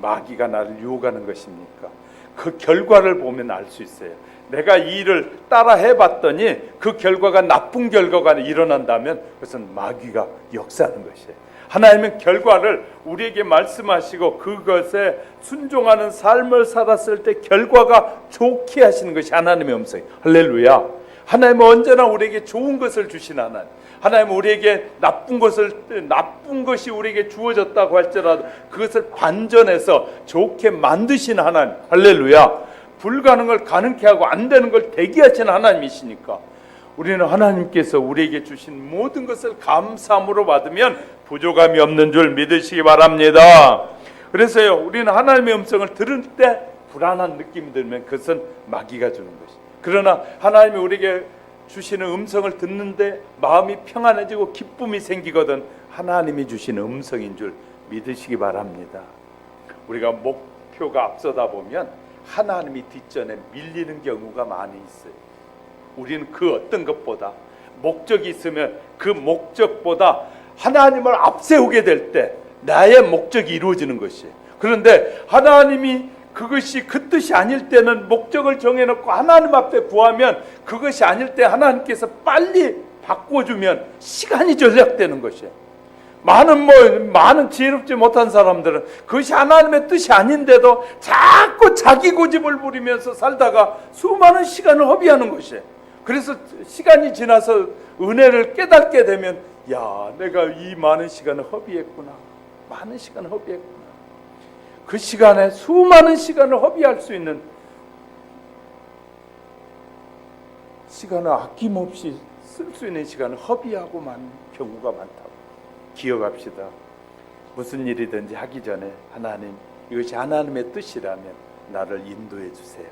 마귀가 나를 유혹하는 것입니까? 그 결과를 보면 알 수 있어요. 내가 이 일을 따라 해봤더니 그 결과가 나쁜 결과가 일어난다면 그것은 마귀가 역사하는 것이에요. 하나님은 결과를 우리에게 말씀하시고 그것에 순종하는 삶을 살았을 때 결과가 좋게 하시는 것이 하나님의 음성이에요. 할렐루야. 하나님은 언제나 우리에게 좋은 것을 주신 하나님. 하나님은 우리에게 나쁜 것이 우리에게 주어졌다고 할지라도 그것을 반전해서 좋게 만드신 하나님. 할렐루야. 불가능을 가능케 하고 안 되는 걸 되게 하시는 하나님이시니까 우리는 하나님께서 우리에게 주신 모든 것을 감사함으로 받으면 부족함이 없는 줄 믿으시기 바랍니다. 그래서요, 우리는 하나님의 음성을 들을 때 불안한 느낌이 들면 그것은 마귀가 주는 것이. 그러나 하나님이 우리에게 주시는 음성을 듣는데 마음이 평안해지고 기쁨이 생기거든 하나님이 주시는 음성인 줄 믿으시기 바랍니다. 우리가 목표가 앞서다 보면 하나님이 뒷전에 밀리는 경우가 많이 있어요. 우리는 그 어떤 것보다 목적이 있으면 그 목적보다 하나님을 앞세우게 될 때 나의 목적이 이루어지는 것이에요. 그런데 하나님이 그것이 그 뜻이 아닐 때는 목적을 정해놓고 하나님 앞에 구하면 그것이 아닐 때 하나님께서 빨리 바꿔주면 시간이 절약되는 것이에요. 많은 지혜롭지 못한 사람들은 그것이 하나님의 뜻이 아닌데도 자꾸 자기 고집을 부리면서 살다가 수많은 시간을 허비하는 것이에요. 그래서 시간이 지나서 은혜를 깨닫게 되면 야, 내가 이 많은 시간을 허비했구나. 많은 시간을 허비했구나. 그 시간에 수많은 시간을 허비할 수 있는 시간을 아낌없이 쓸 수 있는 시간을 허비하고 만 경우가 많다고 기억합시다. 무슨 일이든지 하기 전에 하나님, 이것이 하나님의 뜻이라면 나를 인도해 주세요.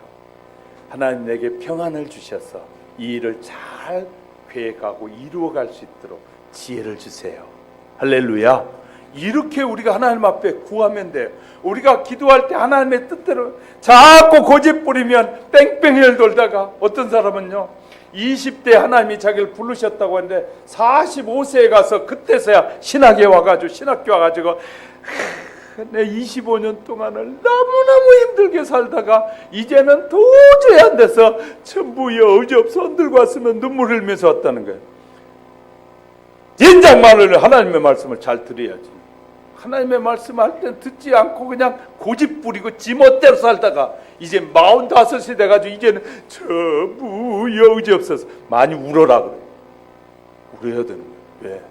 하나님 내게 평안을 주셔서 이 일을 잘 계획하고 이루어갈 수 있도록 지혜를 주세요. 할렐루야. 이렇게 우리가 하나님 앞에 구하면 돼요. 우리가 기도할 때 하나님의 뜻대로 자꾸 고집 부리면 뺑뺑이를 돌다가 어떤 사람은요 20대 하나님이 자기를 부르셨다고 하는데 45세에 가서 그때서야 신학에 와가지고 신학교 와가지고 내 25년 동안을 너무너무 힘들게 살다가 이제는 도저히 안 돼서 전부 여우접 손 들고 왔으면 눈물 흘리면서 왔다는 거예요. 진작만을 하나님의 말씀을 잘 들어야지. 하나님의 말씀 할 땐 듣지 않고 그냥 고집 부리고 지멋대로 살다가 이제 45이 돼가지고 이제는 전부 여우지없어서 많이 울어라 그래요. 울어야 되는 거예요. 왜?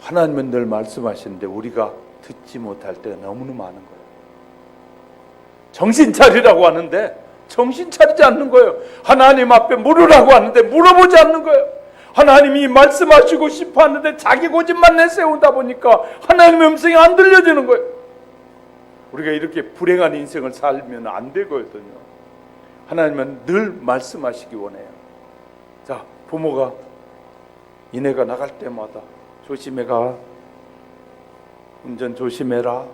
하나님은 늘 말씀하시는데 우리가 듣지 못할 때가 너무나 많은 거예요. 정신 차리라고 하는데 정신 차리지 않는 거예요. 하나님 앞에 물으라고 하는데 물어보지 않는 거예요. 하나님이 말씀하시고 싶어 하는데 자기 고집만 내세운다 보니까 하나님의 음성이 안 들려지는 거예요. 우리가 이렇게 불행한 인생을 살면 안 되거든요. 하나님은 늘 말씀하시기 원해요. 자, 부모가 이내가 나갈 때마다 조심해 가, 운전 조심해라,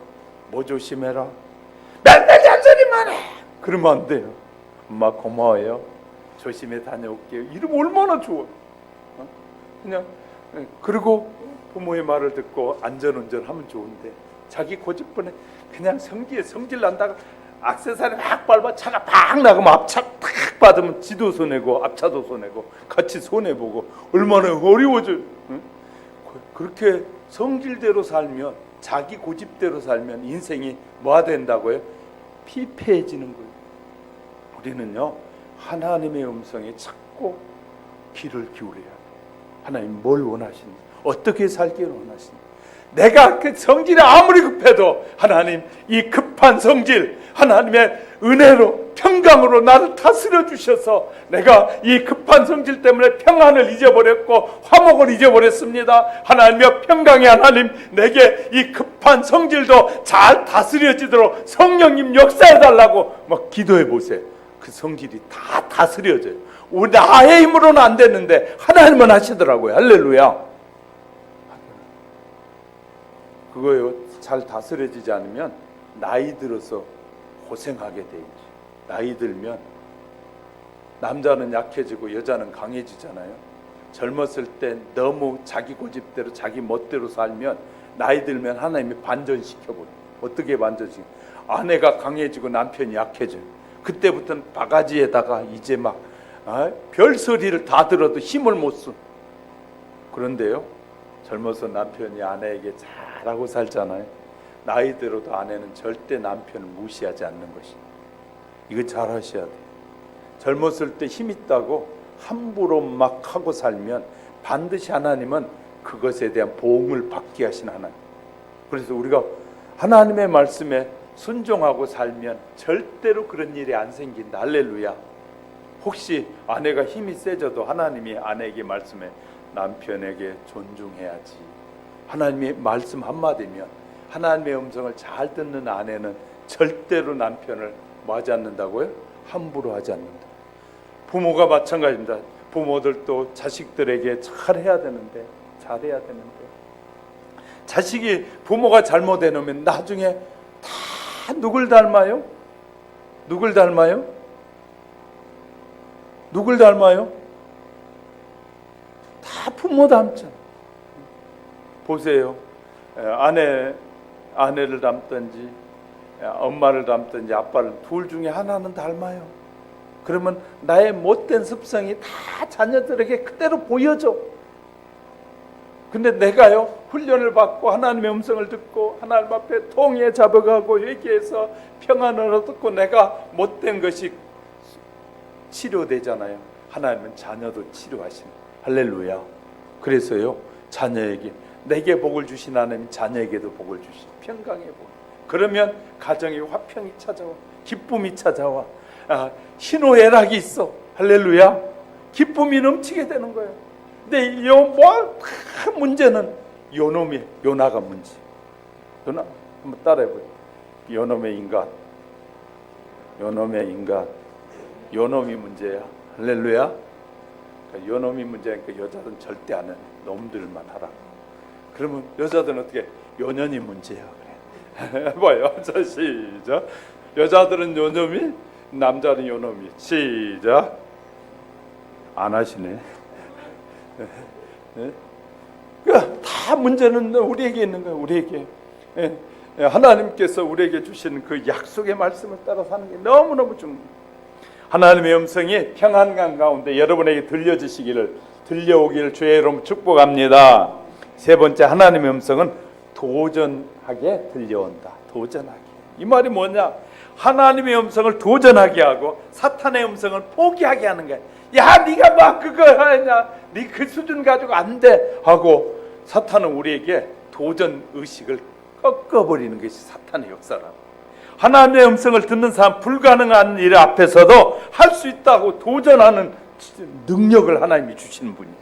뭐 조심해라, 맨날 잔소리만 해. 그러면 안 돼요. 엄마 고마워요, 조심히 다녀올게요. 이러면 얼마나 좋아. 그냥 그리고 부모의 말을 듣고 안전운전 하면 좋은데 자기 고집분에 그냥 성질 난다가 악세사리 막 밟아 차가 팍 나가면 앞차 탁 받으면 지도 손해고 앞차도 손해고 같이 손해보고 얼마나 어려워져요. 그렇게 성질대로 살면, 자기 고집대로 살면 인생이 뭐가 된다고요? 피폐해지는 거예요. 우리는요 하나님의 음성에 자꾸 귀를 기울여야 돼요. 하나님 뭘 원하시는지, 어떻게 살기를 원하시는지. 내가 그 성질이 아무리 급해도 하나님 이 급한 성질 하나님의 은혜로 평강으로 나를 다스려 주셔서 내가 이 급한 성질 때문에 평안을 잊어버렸고 화목을 잊어버렸습니다. 하나님의 평강의 하나님, 내게 이 급한 성질도 잘 다스려지도록 성령님 역사해 달라고 막 기도해 보세요. 그 성질이 다 다스려져요. 나의 힘으로는 안 되는데 하나님은 하시더라고요. 할렐루야. 그거요, 잘 다스려지지 않으면 나이 들어서 고생하게 돼 있지. 나이 들면 남자는 약해지고 여자는 강해지잖아요. 젊었을 때 너무 자기 고집대로 자기 멋대로 살면 나이 들면 하나님이 반전시켜버려요. 어떻게 반전시켜? 아내가 강해지고 남편이 약해져요. 그때부터는 바가지에다가 이제 막 별소리를 다 들어도 힘을 못 쓰. 그런데요 젊어서 남편이 아내에게 잘하고 살잖아요. 나이 들어도 아내는 절대 남편을 무시하지 않는 것입니다. 이거 잘 하셔야 돼요. 젊었을 때 힘 있다고 함부로 막 하고 살면 반드시 하나님은 그것에 대한 보응을 받게 하신 하나님. 그래서 우리가 하나님의 말씀에 순종하고 살면 절대로 그런 일이 안 생긴다. 할렐루야. 혹시 아내가 힘이 세져도 하나님이 아내에게 말씀해 남편에게 존중해야지. 하나님의 말씀 한마디면 하나님의 음성을 잘 듣는 아내는 절대로 남편을 뭐 하지 않는다고요? 함부로 하지 않는다. 부모가 마찬가지입니다. 부모들도 자식들에게 잘해야 되는데 자식이 부모가 잘못해놓으면 나중에 다 누굴 닮아요? 누굴 닮아요? 누굴 닮아요? 다 부모 닮잖아요. 보세요. 아내를 닮든지 엄마를 닮든지 아빠를, 둘 중에 하나는 닮아요. 그러면 나의 못된 습성이 다 자녀들에게 그대로 보여져. 근데 내가요 훈련을 받고 하나님의 음성을 듣고 하나님 앞에 통에 잡아가고 회개해서 평안을 얻고 내가 못된 것이 치료되잖아요. 하나님은 자녀도 치료하시는. 할렐루야. 그래서요, 자녀에게 내게 복을 주신 하나님 자녀에게도 복을 주시. 평강의 복. 그러면 가정에 화평이 찾아와, 기쁨이 찾아와. 희노애락이 있어. 할렐루야. 기쁨이 넘치게 되는 거예요. 근데 큰 문제는 요놈이, 요나가 문제. 요나 한번 따라해보세요. 요놈의 인간, 요놈의 인간, 요놈이 문제야. 할렐루야. 그러니까 요놈이 문제니까 여자들은 절대 안 해. 놈들만 하라. 그러면 여자들은 어떻게? 요년이 문제야. 그래. 해봐요. 자, 시작. 여자들은 요놈이, 남자는 요놈이. 시작. 안 하시네. 그러니까 다 문제는 우리에게 있는 거예요. 우리에게. 하나님께서 우리에게 주신 그 약속의 말씀을 따라 사는 게 너무너무 중요해요. 하나님의 음성이 평안강 가운데 여러분에게 들려오기를 주의 이름으로 축복합니다. 세 번째, 하나님의 음성은 도전하게 들려온다. 도전하게. 이 말이 뭐냐? 하나님의 음성을 도전하게 하고 사탄의 음성을 포기하게 하는 거야. 야, 네가 막 그거 하냐? 네 그 수준 가지고 안 돼 하고, 사탄은 우리에게 도전 의식을 꺾어버리는 것이 사탄의 역사라. 하나님의 음성을 듣는 사람, 불가능한 일 앞에서도 할 수 있다고 도전하는 능력을 하나님이 주시는 분이에요.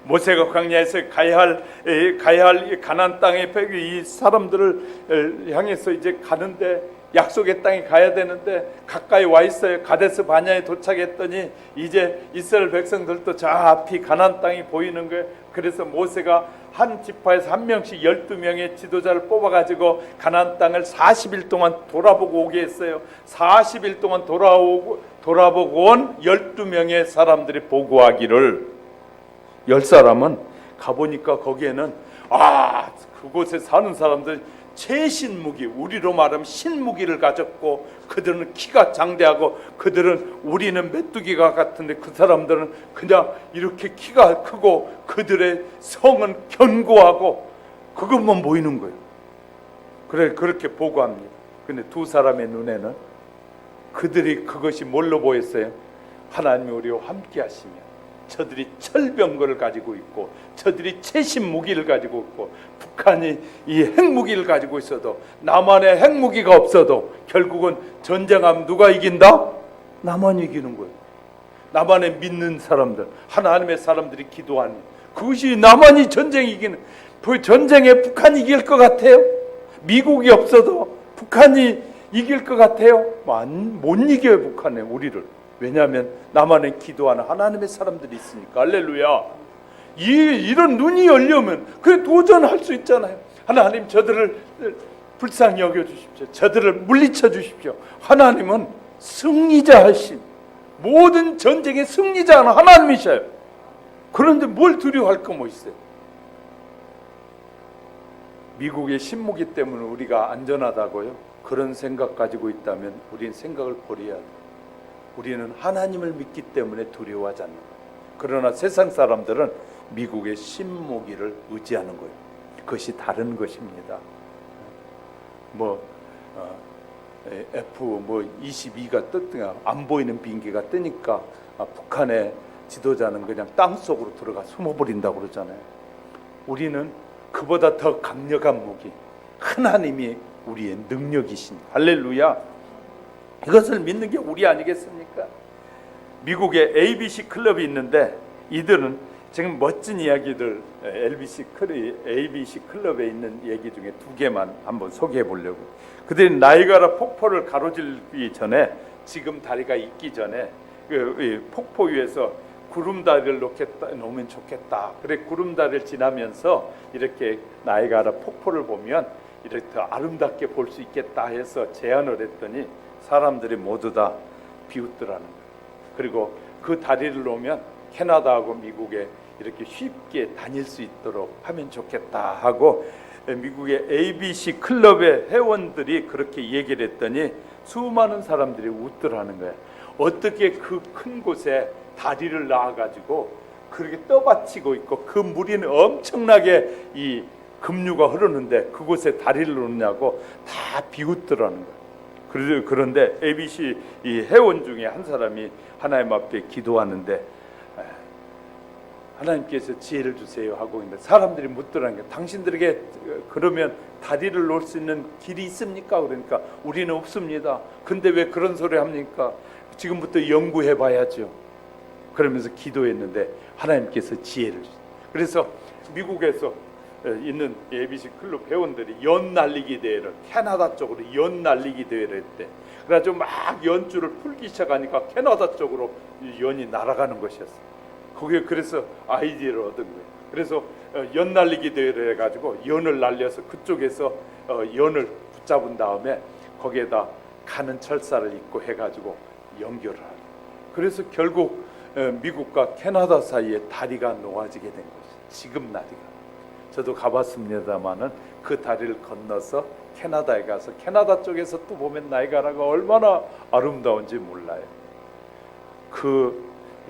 모세가 광야에서 가야 할 가나안 땅에 이 사람들을 향해서 이제 가는데, 약속의 땅에 가야 되는데 가까이 와 있어요. 가데스 바냐에 도착했더니 이제 이스라엘 백성들도 저 앞이 가나안 땅이 보이는 거예요. 그래서 모세가 한 지파에서 한 명씩 12명의 지도자를 뽑아가지고 가나안 땅을 40일 동안 돌아보고 오게 했어요. 40일 동안 돌아보고 온 12명의 사람들이 보고하기를, 10사람은 가보니까 거기에는 그곳에 사는 사람들 최신 무기, 우리로 말하면 신무기를 가졌고, 그들은 키가 장대하고, 그들은 우리는 메뚜기가 같은데 그 사람들은 그냥 이렇게 키가 크고, 그들의 성은 견고하고, 그것만 보이는 거예요. 그래, 그렇게 보고합니다. 근데 두 사람의 눈에는 그들이 그것이 뭘로 보였어요? 하나님이 우리와 함께 하시며 저들이 철병거를 가지고 있고, 저들이 최신 무기를 가지고 있고, 북한이 이 핵무기를 가지고 있어도, 남한에 핵무기가 없어도 결국은 전쟁하면 누가 이긴다? 남한이 이기는 거예요. 남한에 믿는 사람들, 하나님의 사람들이 기도하니, 그것이 남한이 전쟁 이기는, 그 전쟁에 북한이 이길 것 같아요? 미국이 없어도 북한이 이길 것 같아요? 못 이겨요, 북한에 우리를. 왜냐하면 남한에 기도하는 하나님의 사람들이 있으니까. 할렐루야. 이런 눈이 열려면 그래 도전할 수 있잖아요. 하나님, 저들을 불쌍히 여겨주십시오. 저들을 물리쳐 주십시오. 하나님은 승리자 하신, 모든 전쟁의 승리자는 하나님이셔요. 그런데 뭘 두려워할 거 뭐 있어요? 미국의 신무기 때문에 우리가 안전하다고요? 그런 생각 가지고 있다면 우리는 생각을 버려야 돼요. 우리는 하나님을 믿기 때문에 두려워하지 않는다. 그러나 세상 사람들은 미국의 신무기를 의지하는 거예요. 그것이 다른 것입니다. F-22가 뜨니까, 안 보이는 비행기가 뜨니까 북한의 지도자는 그냥 땅 속으로 들어가 숨어버린다고 그러잖아요. 우리는 그보다 더 강력한 무기, 하나님이 우리의 능력이신, 할렐루야. 이것을 믿는 게 우리 아니겠습니까? 미국에 ABC 클럽이 있는데, 이들은 지금 멋진 이야기들, ABC 클럽에 있는 얘기 중에 두 개만 한번 소개해 보려고. 그들이 나이가라 폭포를 가로질기 전에, 지금 다리가 있기 전에 그 폭포 위에서 구름다리를 놓으면 좋겠다. 그래, 구름다리를 지나면서 이렇게 나이가라 폭포를 보면 이렇게 더 아름답게 볼 수 있겠다 해서 제안을 했더니 사람들이 모두 다 비웃더라는 거예요. 그리고 그 다리를 놓으면 캐나다하고 미국에 이렇게 쉽게 다닐 수 있도록 하면 좋겠다 하고, 미국의 ABC 클럽의 회원들이 그렇게 얘기를 했더니 수많은 사람들이 웃더라는 거예요. 어떻게 그 큰 곳에 다리를 놔가지고 그렇게 떠받치고 있고, 그 물이 엄청나게 이 급류가 흐르는데 그곳에 다리를 놓냐고 다 비웃더라는 거예요. 그런데 ABC 이 회원 중에 한 사람이 하나님 앞에 기도하는데 하나님께서 지혜를 주세요 하고 있는데 사람들이 묻더라는 게 당신들에게 그러면 다리를 놓을 수 있는 길이 있습니까? 그러니까 우리는 없습니다. 근데 왜 그런 소리 합니까? 지금부터 연구해 봐야죠. 그러면서 기도했는데 하나님께서 지혜를 주세요. 그래서 미국에서 있는 ABC 클럽 회원들이 연 날리기 대회를 캐나다 쪽으로 연 날리기 대회를 했대. 그래가지고 막 연줄을 풀기 시작하니까 캐나다 쪽으로 연이 날아가는 것이었어. 거기에 그래서 아이디어를 얻은 거예요. 그래서 연 날리기 대회를 해가지고 연을 날려서 그쪽에서 연을 붙잡은 다음에 거기에다 가는 철사를 입고 해가지고 연결을 하고. 그래서 결국 미국과 캐나다 사이에 다리가 놓아지게 된 것이죠. 지금 다리가. 저도 가봤습니다마는 그 다리를 건너서 캐나다에 가서 캐나다 쪽에서 또 보면 나이가라가 얼마나 아름다운지 몰라요.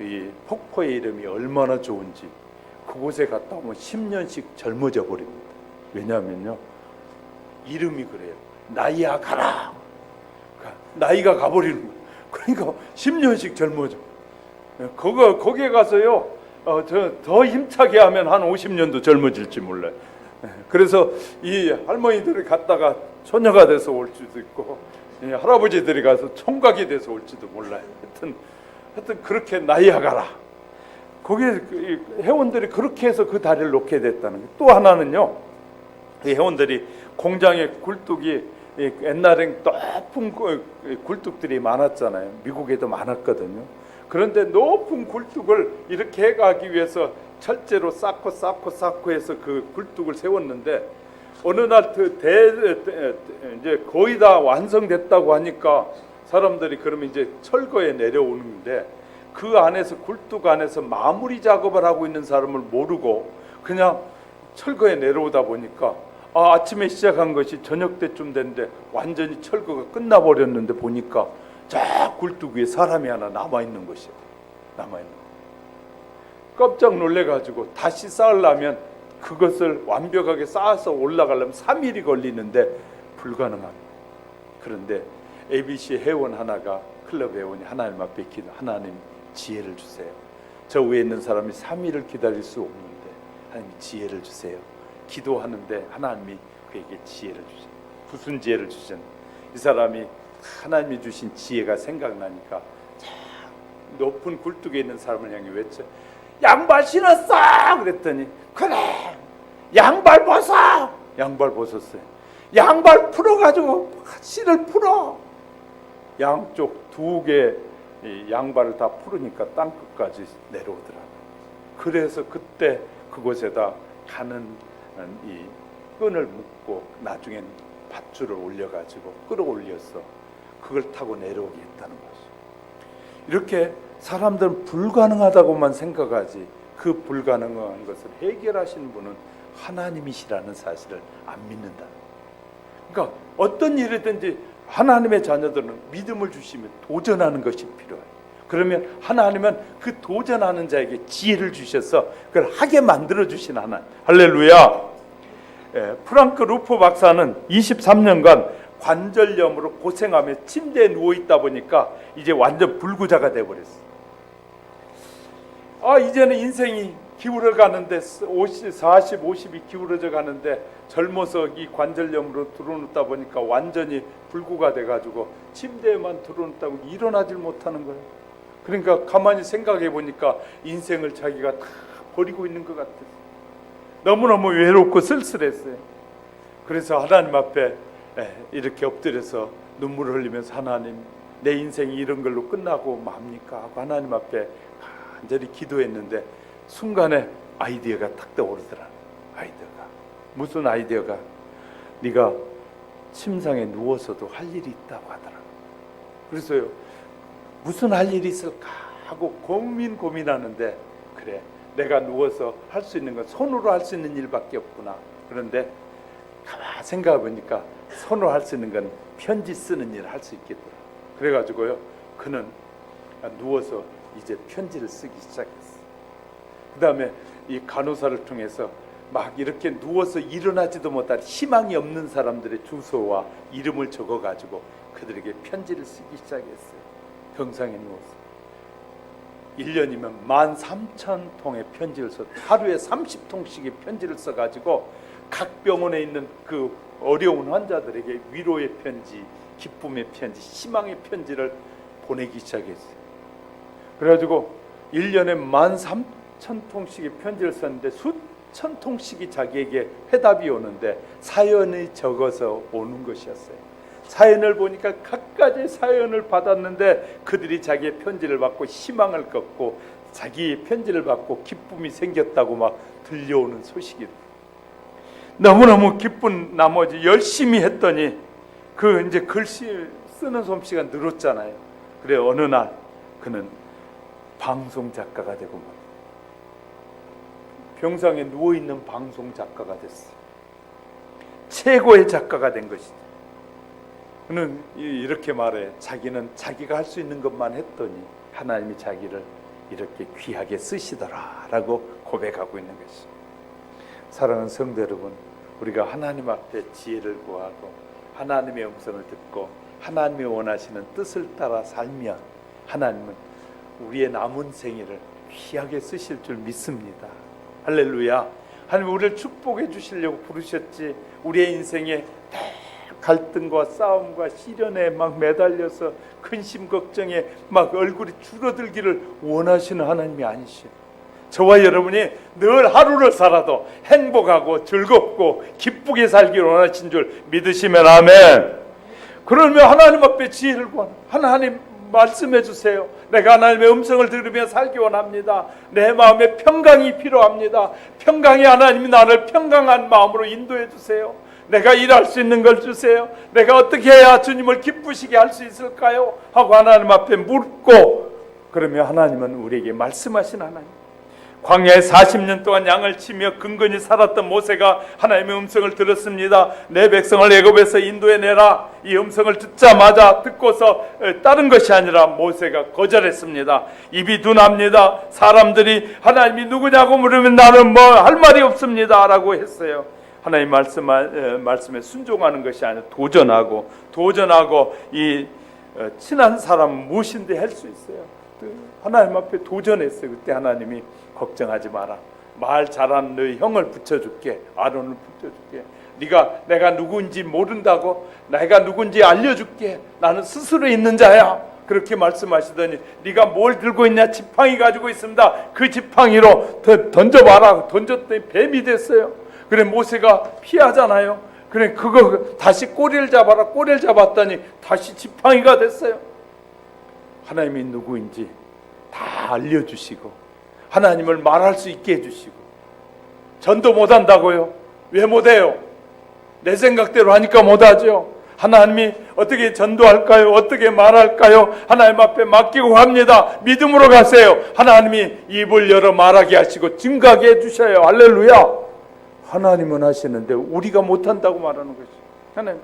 이 폭포의 이름이 얼마나 좋은지 그곳에 갔다 오면 10년씩 젊어져 버립니다. 왜냐하면요 이름이 그래요. 나이아가라. 나이가 가버리는 거예요. 그러니까 10년씩 젊어져. 거기에 가서요 더 힘차게 하면 한 50년도 젊어질지 몰라요. 그래서 이 할머니들이 갔다가 처녀가 돼서 올 수도 있고 할아버지들이 가서 총각이 돼서 올지도 몰라요. 하여튼 그렇게 나이아가라. 거기에 회원들이 그렇게 해서 그 다리를 놓게 됐다는 거예요. 또 하나는요, 이 회원들이 공장에 굴뚝이 옛날엔 높은 굴뚝들이 많았잖아요. 미국에도 많았거든요. 그런데 높은 굴뚝을 이렇게 해가기 위해서 철제로 쌓고 해서 그 굴뚝을 세웠는데 어느 날 이제 거의 다 완성됐다고 하니까 사람들이 그러면 이제 철거에 내려오는데 그 안에서 굴뚝 안에서 마무리 작업을 하고 있는 사람을 모르고 그냥 철거에 내려오다 보니까 아침에 시작한 것이 저녁 때쯤 됐는데 완전히 철거가 끝나버렸는데 보니까 저 굴뚝 위에 사람이 하나 남아있는 것이에요. 남아있는 거. 깜짝 놀래가지고 다시 쌓으려면 그것을 완벽하게 쌓아서 올라가려면 3일이 걸리는데 불가능합니다. 그런데 ABC 회원 하나가 클럽 회원이 하나님 앞에 기도, 하나님 지혜를 주세요. 저 위에 있는 사람이 3일을 기다릴 수 없는데 하나님 지혜를 주세요. 기도하는데 하나님이 그에게 지혜를 주세요. 무슨 지혜를 주셨나? 이 사람이 하나님이 주신 지혜가 생각나니까 높은 굴뚝에 있는 사람을 향해 외쳐 양발 신었어! 그랬더니 그래 양발 벗어! 양발 벗었어요. 양발 풀어가지고 실을 풀어. 양쪽 두 개 양발을 다 풀으니까 땅끝까지 내려오더라고요. 그래서 그때 그곳에다 가는 이 끈을 묶고 나중엔 밧줄을 올려가지고 끌어올려서 그걸 타고 내려오게 했다는 것이죠. 이렇게 사람들은 불가능하다고만 생각하지 그 불가능한 것을 해결하시는 분은 하나님이시라는 사실을 안 믿는다. 그러니까 어떤 일이든지 하나님의 자녀들은 믿음을 주시면 도전하는 것이 필요해요. 그러면 하나님은 그 도전하는 자에게 지혜를 주셔서 그걸 하게 만들어 주신 하나님. 할렐루야. 프랑크 루프 박사는 23년간 관절염으로 고생하며 침대에 누워있다 보니까 이제 완전 불구자가 돼버렸어요. 이제는 인생이 기울어 가는데 40, 50이 기울어져 가는데 젊어서 이 관절염으로 들어눕다 보니까 완전히 불구가 돼가지고 침대에만 들어눕다고 일어나질 못하는 거예요. 그러니까 가만히 생각해 보니까 인생을 자기가 다 버리고 있는 것 같아요. 너무너무 외롭고 쓸쓸했어요. 그래서 하나님 앞에 이렇게 엎드려서 눈물을 흘리면서 하나님 내 인생이 이런 걸로 끝나고 맙니까? 하고 하나님 앞에 간절히 기도했는데 순간에 아이디어가 탁 떠오르더라. 아이디어가 무슨 아이디어가? 네가 침상에 누워서도 할 일이 있다고 하더라. 그래서요 무슨 할 일이 있을까 하고 고민하는데 그래 내가 누워서 할 수 있는 건 손으로 할 수 있는 일밖에 없구나. 그런데 가만 생각해 보니까 손으로 할 수 있는 건 편지 쓰는 일을 할 수 있겠더라. 그래가지고요 그는 누워서 이제 편지를 쓰기 시작했어. 그 다음에 이 간호사를 통해서 막 이렇게 누워서 일어나지도 못할 희망이 없는 사람들의 주소와 이름을 적어가지고 그들에게 편지를 쓰기 시작했어요. 병상에 누워서 1년이면 13,000통의 편지를 써, 하루에 30통씩의 편지를 써가지고 각 병원에 있는 그 어려운 환자들에게 위로의 편지, 기쁨의 편지, 희망의 편지를 보내기 시작했어요. 그래가지고 1년에 13,000통씩의 편지를 썼는데 수천 통씩이 자기에게 회답이 오는데 사연이 적어서 오는 것이었어요. 사연을 보니까 각가지 사연을 받았는데 그들이 자기의 편지를 받고 희망을 걷고 자기의 편지를 받고 기쁨이 생겼다고 막 들려오는 소식이 너무너무 기쁜 나머지 열심히 했더니 그 이제 글씨 쓰는 솜씨가 늘었잖아요. 그래 어느 날 그는 방송 작가가 되고 병상에 누워 있는 방송 작가가 됐어요. 최고의 작가가 된 것이죠. 그는 이렇게 말해. 자기는 자기가 할 수 있는 것만 했더니 하나님이 자기를 이렇게 귀하게 쓰시더라라고 고백하고 있는 것이죠. 사랑하는 성도 여러분, 우리가 하나님 앞에 지혜를 구하고 하나님의 음성을 듣고 하나님이 원하시는 뜻을 따라 살면 하나님은 우리의 남은 생애를 귀하게 쓰실 줄 믿습니다. 할렐루야. 하나님 우리를 축복해 주시려고 부르셨지, 우리의 인생에 갈등과 싸움과 시련에 막 매달려서 근심 걱정에 막 얼굴이 줄어들기를 원하시는 하나님이 아니시오. 저와 여러분이 늘 하루를 살아도 행복하고 즐겁고 기쁘게 살기를 원하신 줄 믿으시면 아멘. 그러면 하나님 앞에 지혜를 구하는, 하나님 말씀해 주세요. 내가 하나님의 음성을 들으며 살기 원합니다. 내 마음에 평강이 필요합니다. 평강이 하나님이 나를 평강한 마음으로 인도해 주세요. 내가 일할 수 있는 걸 주세요. 내가 어떻게 해야 주님을 기쁘시게 할 수 있을까요? 하고 하나님 앞에 묻고, 그러면 하나님은 우리에게 말씀하신 하나님. 광야에 40년 동안 양을 치며 근근히 살았던 모세가 하나님의 음성을 들었습니다. 내 백성을 애굽에서 인도해내라. 이 음성을 듣자마자 듣고서 다른 것이 아니라 모세가 거절했습니다. 입이 둔합니다. 사람들이 하나님이 누구냐고 물으면 나는 뭐 할 말이 없습니다 라고 했어요. 하나님 말씀에 순종하는 것이 아니라 도전하고 이 친한 사람은 무엇인데 할 수 있어요. 하나님 앞에 도전했어요. 그때 하나님이 걱정하지 마라. 말 잘하는 너희 형을 붙여줄게. 아론을 붙여줄게. 네가 내가 누구인지 모른다고? 내가 누군지 알려줄게. 나는 스스로 있는 자야. 그렇게 말씀하시더니 네가 뭘 들고 있냐? 지팡이 가지고 있습니다. 그 지팡이로 던져봐라. 던졌더니 뱀이 됐어요. 그래 모세가 피하잖아요. 그래 그거 다시 꼬리를 잡아라. 꼬리를 잡았더니 다시 지팡이가 됐어요. 하나님이 누구인지 다 알려주시고 하나님을 말할 수 있게 해주시고, 전도 못한다고요? 왜 못해요? 내 생각대로 하니까 못하죠. 하나님이 어떻게 전도할까요? 어떻게 말할까요? 하나님 앞에 맡기고 합니다. 믿음으로 가세요. 하나님이 입을 열어 말하게 하시고 증가하게 해주셔요. 할렐루야. 하나님은 하시는데 우리가 못한다고 말하는 것이죠.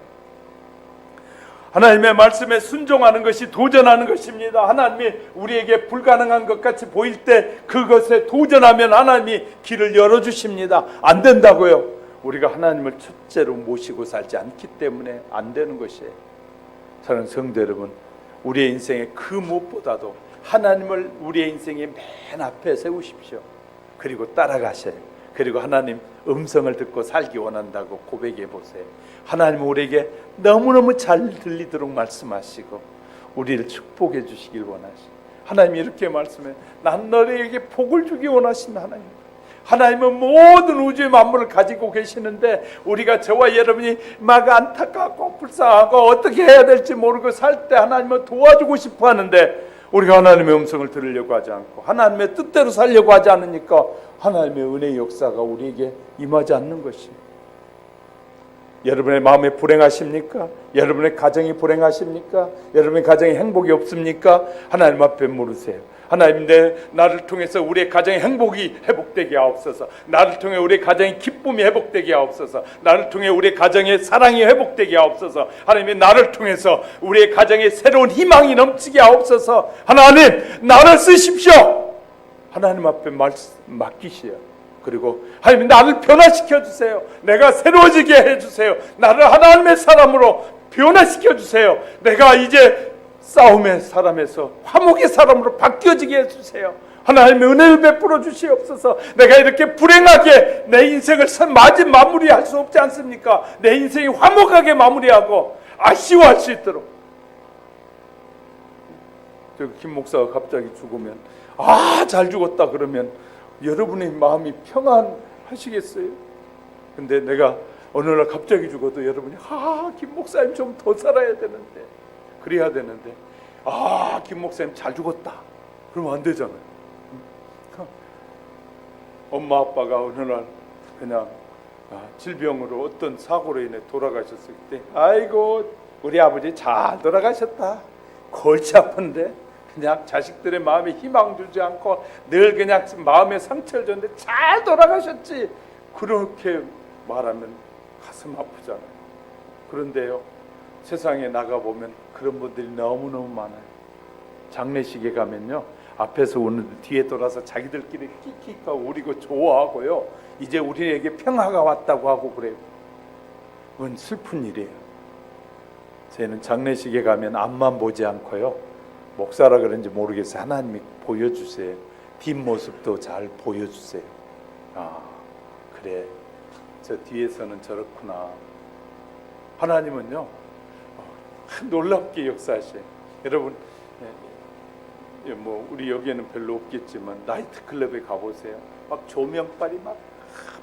하나님의 말씀에 순종하는 것이 도전하는 것입니다. 하나님이 우리에게 불가능한 것 같이 보일 때 그것에 도전하면 하나님이 길을 열어주십니다. 안 된다고요? 우리가 하나님을 첫째로 모시고 살지 않기 때문에 안 되는 것이에요. 저는 성도 여러분, 우리의 인생에 그 무엇보다도 하나님을 우리의 인생의 맨 앞에 세우십시오. 그리고 따라가셔요. 그리고 하나님 음성을 듣고 살기 원한다고 고백해 보세요. 하나님은 우리에게 너무너무 잘 들리도록 말씀하시고 우리를 축복해 주시길 원하시고, 하나님이 이렇게 말씀해, 난 너희에게 복을 주기 원하신 하나님. 하나님은 모든 우주의 만물을 가지고 계시는데 우리가 저와 여러분이 막 안타깝고 불쌍하고 어떻게 해야 될지 모르고 살 때 하나님은 도와주고 싶어 하는데 우리가 하나님의 음성을 들으려고 하지 않고 하나님의 뜻대로 살려고 하지 않으니까 하나님의 은혜의 역사가 우리에게 임하지 않는 것입니다. 여러분의 마음에 불행하십니까? 여러분의 가정이 불행하십니까? 여러분의 가정에 행복이 없습니까? 하나님 앞에 물으세요. 하나님, 나를 통해서 우리의 가정의 행복이 회복되게 하옵소서. 나를 통해 우리의 가정의 기쁨이 회복되게 하옵소서. 나를 통해 우리의 가정의 사랑이 회복되게 하옵소서. 하나님이 나를 통해서 우리의 가정에 새로운 희망이 넘치게 하옵소서. 하나님, 나를 쓰십시오. 하나님 앞에 맡기시오. 그리고 하나님, 나를 변화시켜 주세요. 내가 새로워지게 해주세요. 나를 하나님의 사람으로 변화시켜 주세요. 내가 이제 싸움의 사람에서 화목의 사람으로 바뀌어지게 해주세요. 하나님의 은혜를 베풀어 주시옵소서. 내가 이렇게 불행하게 내 인생을 마무리할 수 없지 않습니까? 내 인생이 화목하게 마무리하고 아쉬워할 수 있도록. 저 김 목사가 갑자기 죽으면 잘 죽었다 그러면 여러분의 마음이 평안하시겠어요? 근데 내가 어느 날 갑자기 죽어도 여러분이 김 목사님 좀 더 살아야 되는데, 그래야 되는데, 김 목사님 잘 죽었다 그러면 안 되잖아요. 엄마 아빠가 어느 날 그냥 질병으로 어떤 사고로 인해 돌아가셨을 때, 아이고 우리 아버지 잘 돌아가셨다, 골치 아픈데 그냥 자식들의 마음에 희망 주지 않고 늘 그냥 마음에 상처를 줬는데 잘 돌아가셨지, 그렇게 말하면 가슴 아프잖아요. 그런데요, 세상에 나가보면 그런 분들이 너무너무 많아요. 장례식에 가면요, 앞에서 오는 뒤에 돌아서 자기들끼리 킥킥하고 우리고 좋아하고요, 이제 우리에게 평화가 왔다고 하고 그래요. 그건 슬픈 일이에요. 저희는 장례식에 가면 앞만 보지 않고요, 목사라 그런지 모르겠어요, 하나님이 보여주세요. 뒷모습도 잘 보여주세요. 그래, 저 뒤에서는 저렇구나. 하나님은요 놀랍게 역사하셔요. 여러분, 뭐 우리 여기에는 별로 없겠지만 나이트클럽에 가보세요. 막 조명빨이 막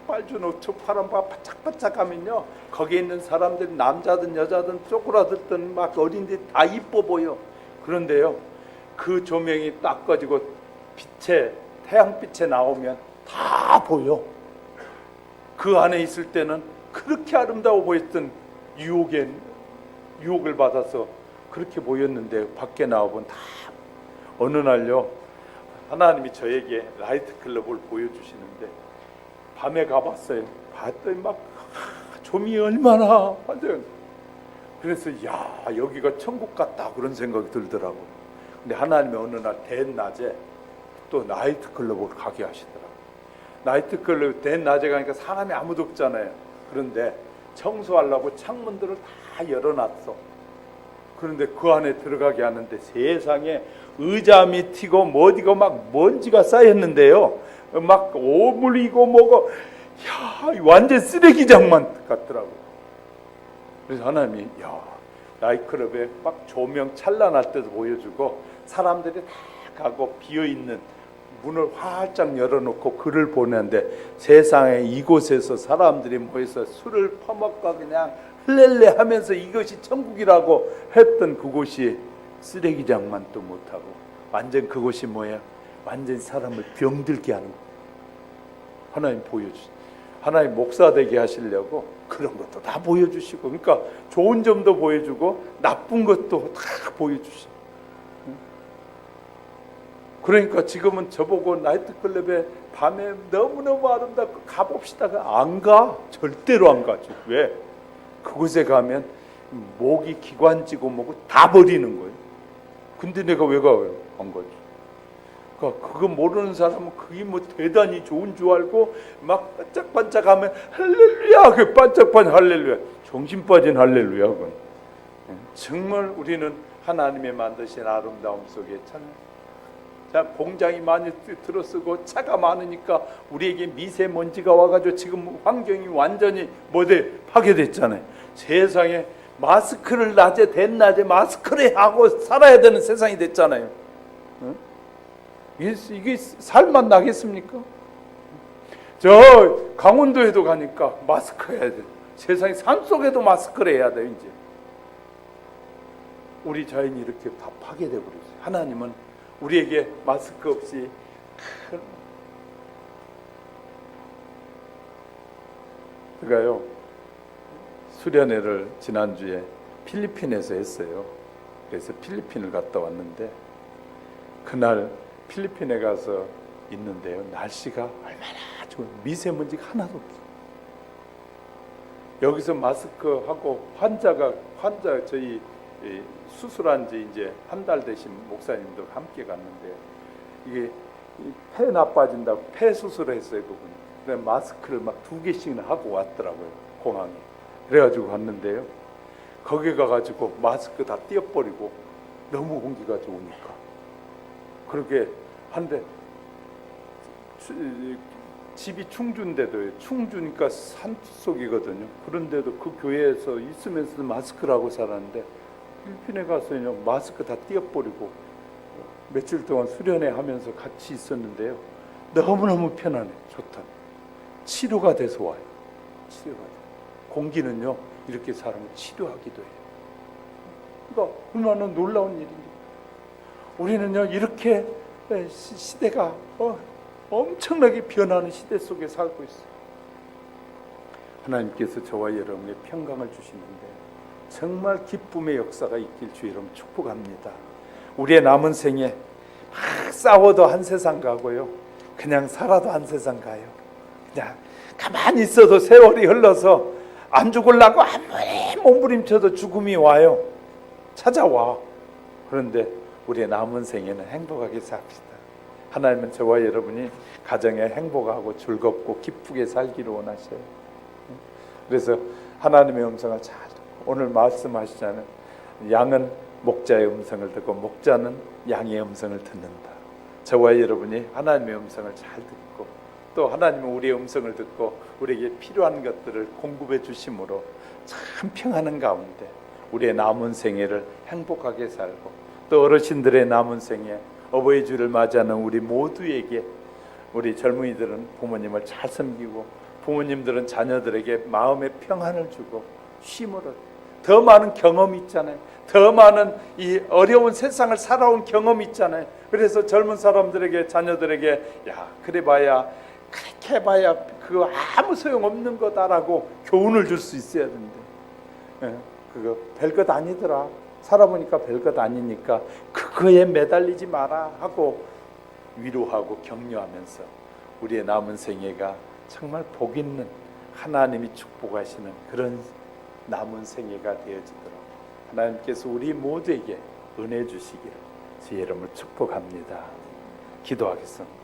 빨주노초 파란바 바짝바짝하면요, 거기에 있는 사람들 남자든 여자든 쪼그라들든 막 어린데 다 이뻐 보여. 그런데요, 그 조명이 딱 꺼지고 태양빛에 나오면 다 보여. 그 안에 있을 때는 그렇게 아름다워 보였던 유혹을 받아서 그렇게 보였는데 밖에 나오면 다. 어느 날요, 하나님이 저에게 나이트클럽을 보여주시는데 밤에 가봤어요. 봤더니 막 조명이 얼마나 완전, 그래서 여기가 천국 같다 그런 생각이 들더라고. 근데 하나님이 어느 날 대낮에 또 나이트클럽을 가게 하시더라고. 나이트클럽 대낮에 가니까 사람이 아무도 없잖아요. 그런데 청소하려고 창문들을 다 열어놨어. 그런데 그 안에 들어가게 하는데 세상에 의자 밑이고 뭐디고 막 먼지가 쌓였는데요, 막 오물이고 뭐고 완전 쓰레기장만 같더라고. 그래서 하나님이 나이트클럽에 막 조명 찬란할 때도 보여주고, 사람들이 다 가고 비어있는 문을 활짝 열어놓고 글을 보내는데, 세상에 이곳에서 사람들이 모여서 술을 퍼먹고 그냥 흘렐레 하면서 이것이 천국이라고 했던 그곳이 쓰레기장만 또 못하고, 완전 그곳이 뭐야? 완전 사람을 병들게 하는 거. 하나님 하나님 목사 되게 하시려고 그런 것도 다 보여주시고, 그러니까 좋은 점도 보여주고 나쁜 것도 다 보여주시고. 그러니까 지금은 저보고 나이트클럽에 밤에 너무너무 아름답고 가봅시다가 안 가. 절대로 안 가죠. 왜? 그곳에 가면 목이 기관지고 뭐고 다 버리는 거예요. 근데 내가 왜 가요? 안 가죠. 그러니까 그거 모르는 사람은 그게 뭐 대단히 좋은 줄 알고 막 반짝반짝하면 할렐루야, 그 반짝반짝 할렐루야, 정신 빠진 할렐루야. 그건 정말 우리는 하나님의 만드신 아름다움 속에 공장이 많이 들어서고 차가 많으니까 우리에게 미세먼지가 와가지고 지금 환경이 완전히 파괴됐잖아요. 세상에 마스크를 대낮에 마스크를 하고 살아야 되는 세상이 됐잖아요. 이게 살만 나겠습니까? 저 강원도에도 가니까 마스크 해야 돼. 세상에 산속에도 마스크를 해야 돼. 이제 우리 자연이 이렇게 다 파괴돼 버렸어요. 하나님은 우리에게 마스크 없이 제가요 수련회를 지난주에 필리핀에서 했어요. 그래서 필리핀을 갔다 왔는데, 그날 필리핀에 가서 있는데요, 날씨가 얼마나 좋은, 미세먼지가 하나도 없어요. 여기서 마스크하고 환자 저희 수술한 지 이제 한 달 되신 목사님들 함께 갔는데, 이게 폐 나빠진다고 폐 수술을 했어요, 그분이. 근데 마스크를 막 2개씩이나 하고 왔더라고요, 공항에. 그래가지고 갔는데요, 거기 가가지고 마스크 다 띄어버리고 너무 공기가 좋으니까 그렇게 한데 집이 충주인데도 충주니까 산속이거든요. 그런데도 그 교회에서 있으면서 마스크를 하고 살았는데 필리핀에 가서 그냥 마스크 다 띄어버리고 며칠 동안 수련회 하면서 같이 있었는데요. 너무너무 편안해. 좋다. 치료가 돼서 와요. 치료가 돼. 공기는요 이렇게 사람을 치료하기도 해요. 그러니까 얼마나 놀라운 일인지. 우리는요 이렇게 시대가 엄청나게 변하는 시대 속에 살고 있어요. 하나님께서 저와 여러분에게 평강을 주시는데 정말 기쁨의 역사가 있길 주 여러분 축복합니다. 우리의 남은 생에 막 싸워도 한 세상 가고요, 그냥 살아도 한 세상 가요. 그냥 가만히 있어도 세월이 흘러서 안 죽으려고 아무리 몸부림쳐도 죽음이 와요. 찾아와. 그런데 우리의 남은 생에는 행복하게 삽시다. 하나님은 저와 여러분이 가정에 행복하고 즐겁고 기쁘게 살기를 원하셔요. 그래서 하나님의 음성을 잘 오늘 말씀하시잖아요. 양은 목자의 음성을 듣고 목자는 양의 음성을 듣는다. 저와 여러분이 하나님의 음성을 잘 듣고 또 하나님은 우리의 음성을 듣고 우리에게 필요한 것들을 공급해 주심으로 참 평안한 가운데 우리의 남은 생애를 행복하게 살고 또 어르신들의 남은 생애 어버이 주를 맞이하는 우리 모두에게 우리 젊은이들은 부모님을 잘 섬기고 부모님들은 자녀들에게 마음의 평안을 주고 쉼을 더 많은 경험이 있잖아요. 더 많은 이 어려운 세상을 살아온 경험이 있잖아요. 그래서 젊은 사람들에게 자녀들에게 야 그래봐야 그렇게 해봐야 그거 아무 소용없는 거다라고 교훈을 줄 수 있어야 되는데 그거 별것 아니더라. 살아보니까 별것 아니니까 그거에 매달리지 마라 하고 위로하고 격려하면서 우리의 남은 생애가 정말 복 있는 하나님이 축복하시는 그런 남은 생애가 되어지도록 하나님께서 우리 모두에게 은혜 주시기를 주의 이름으로 축복합니다. 기도하겠습니다.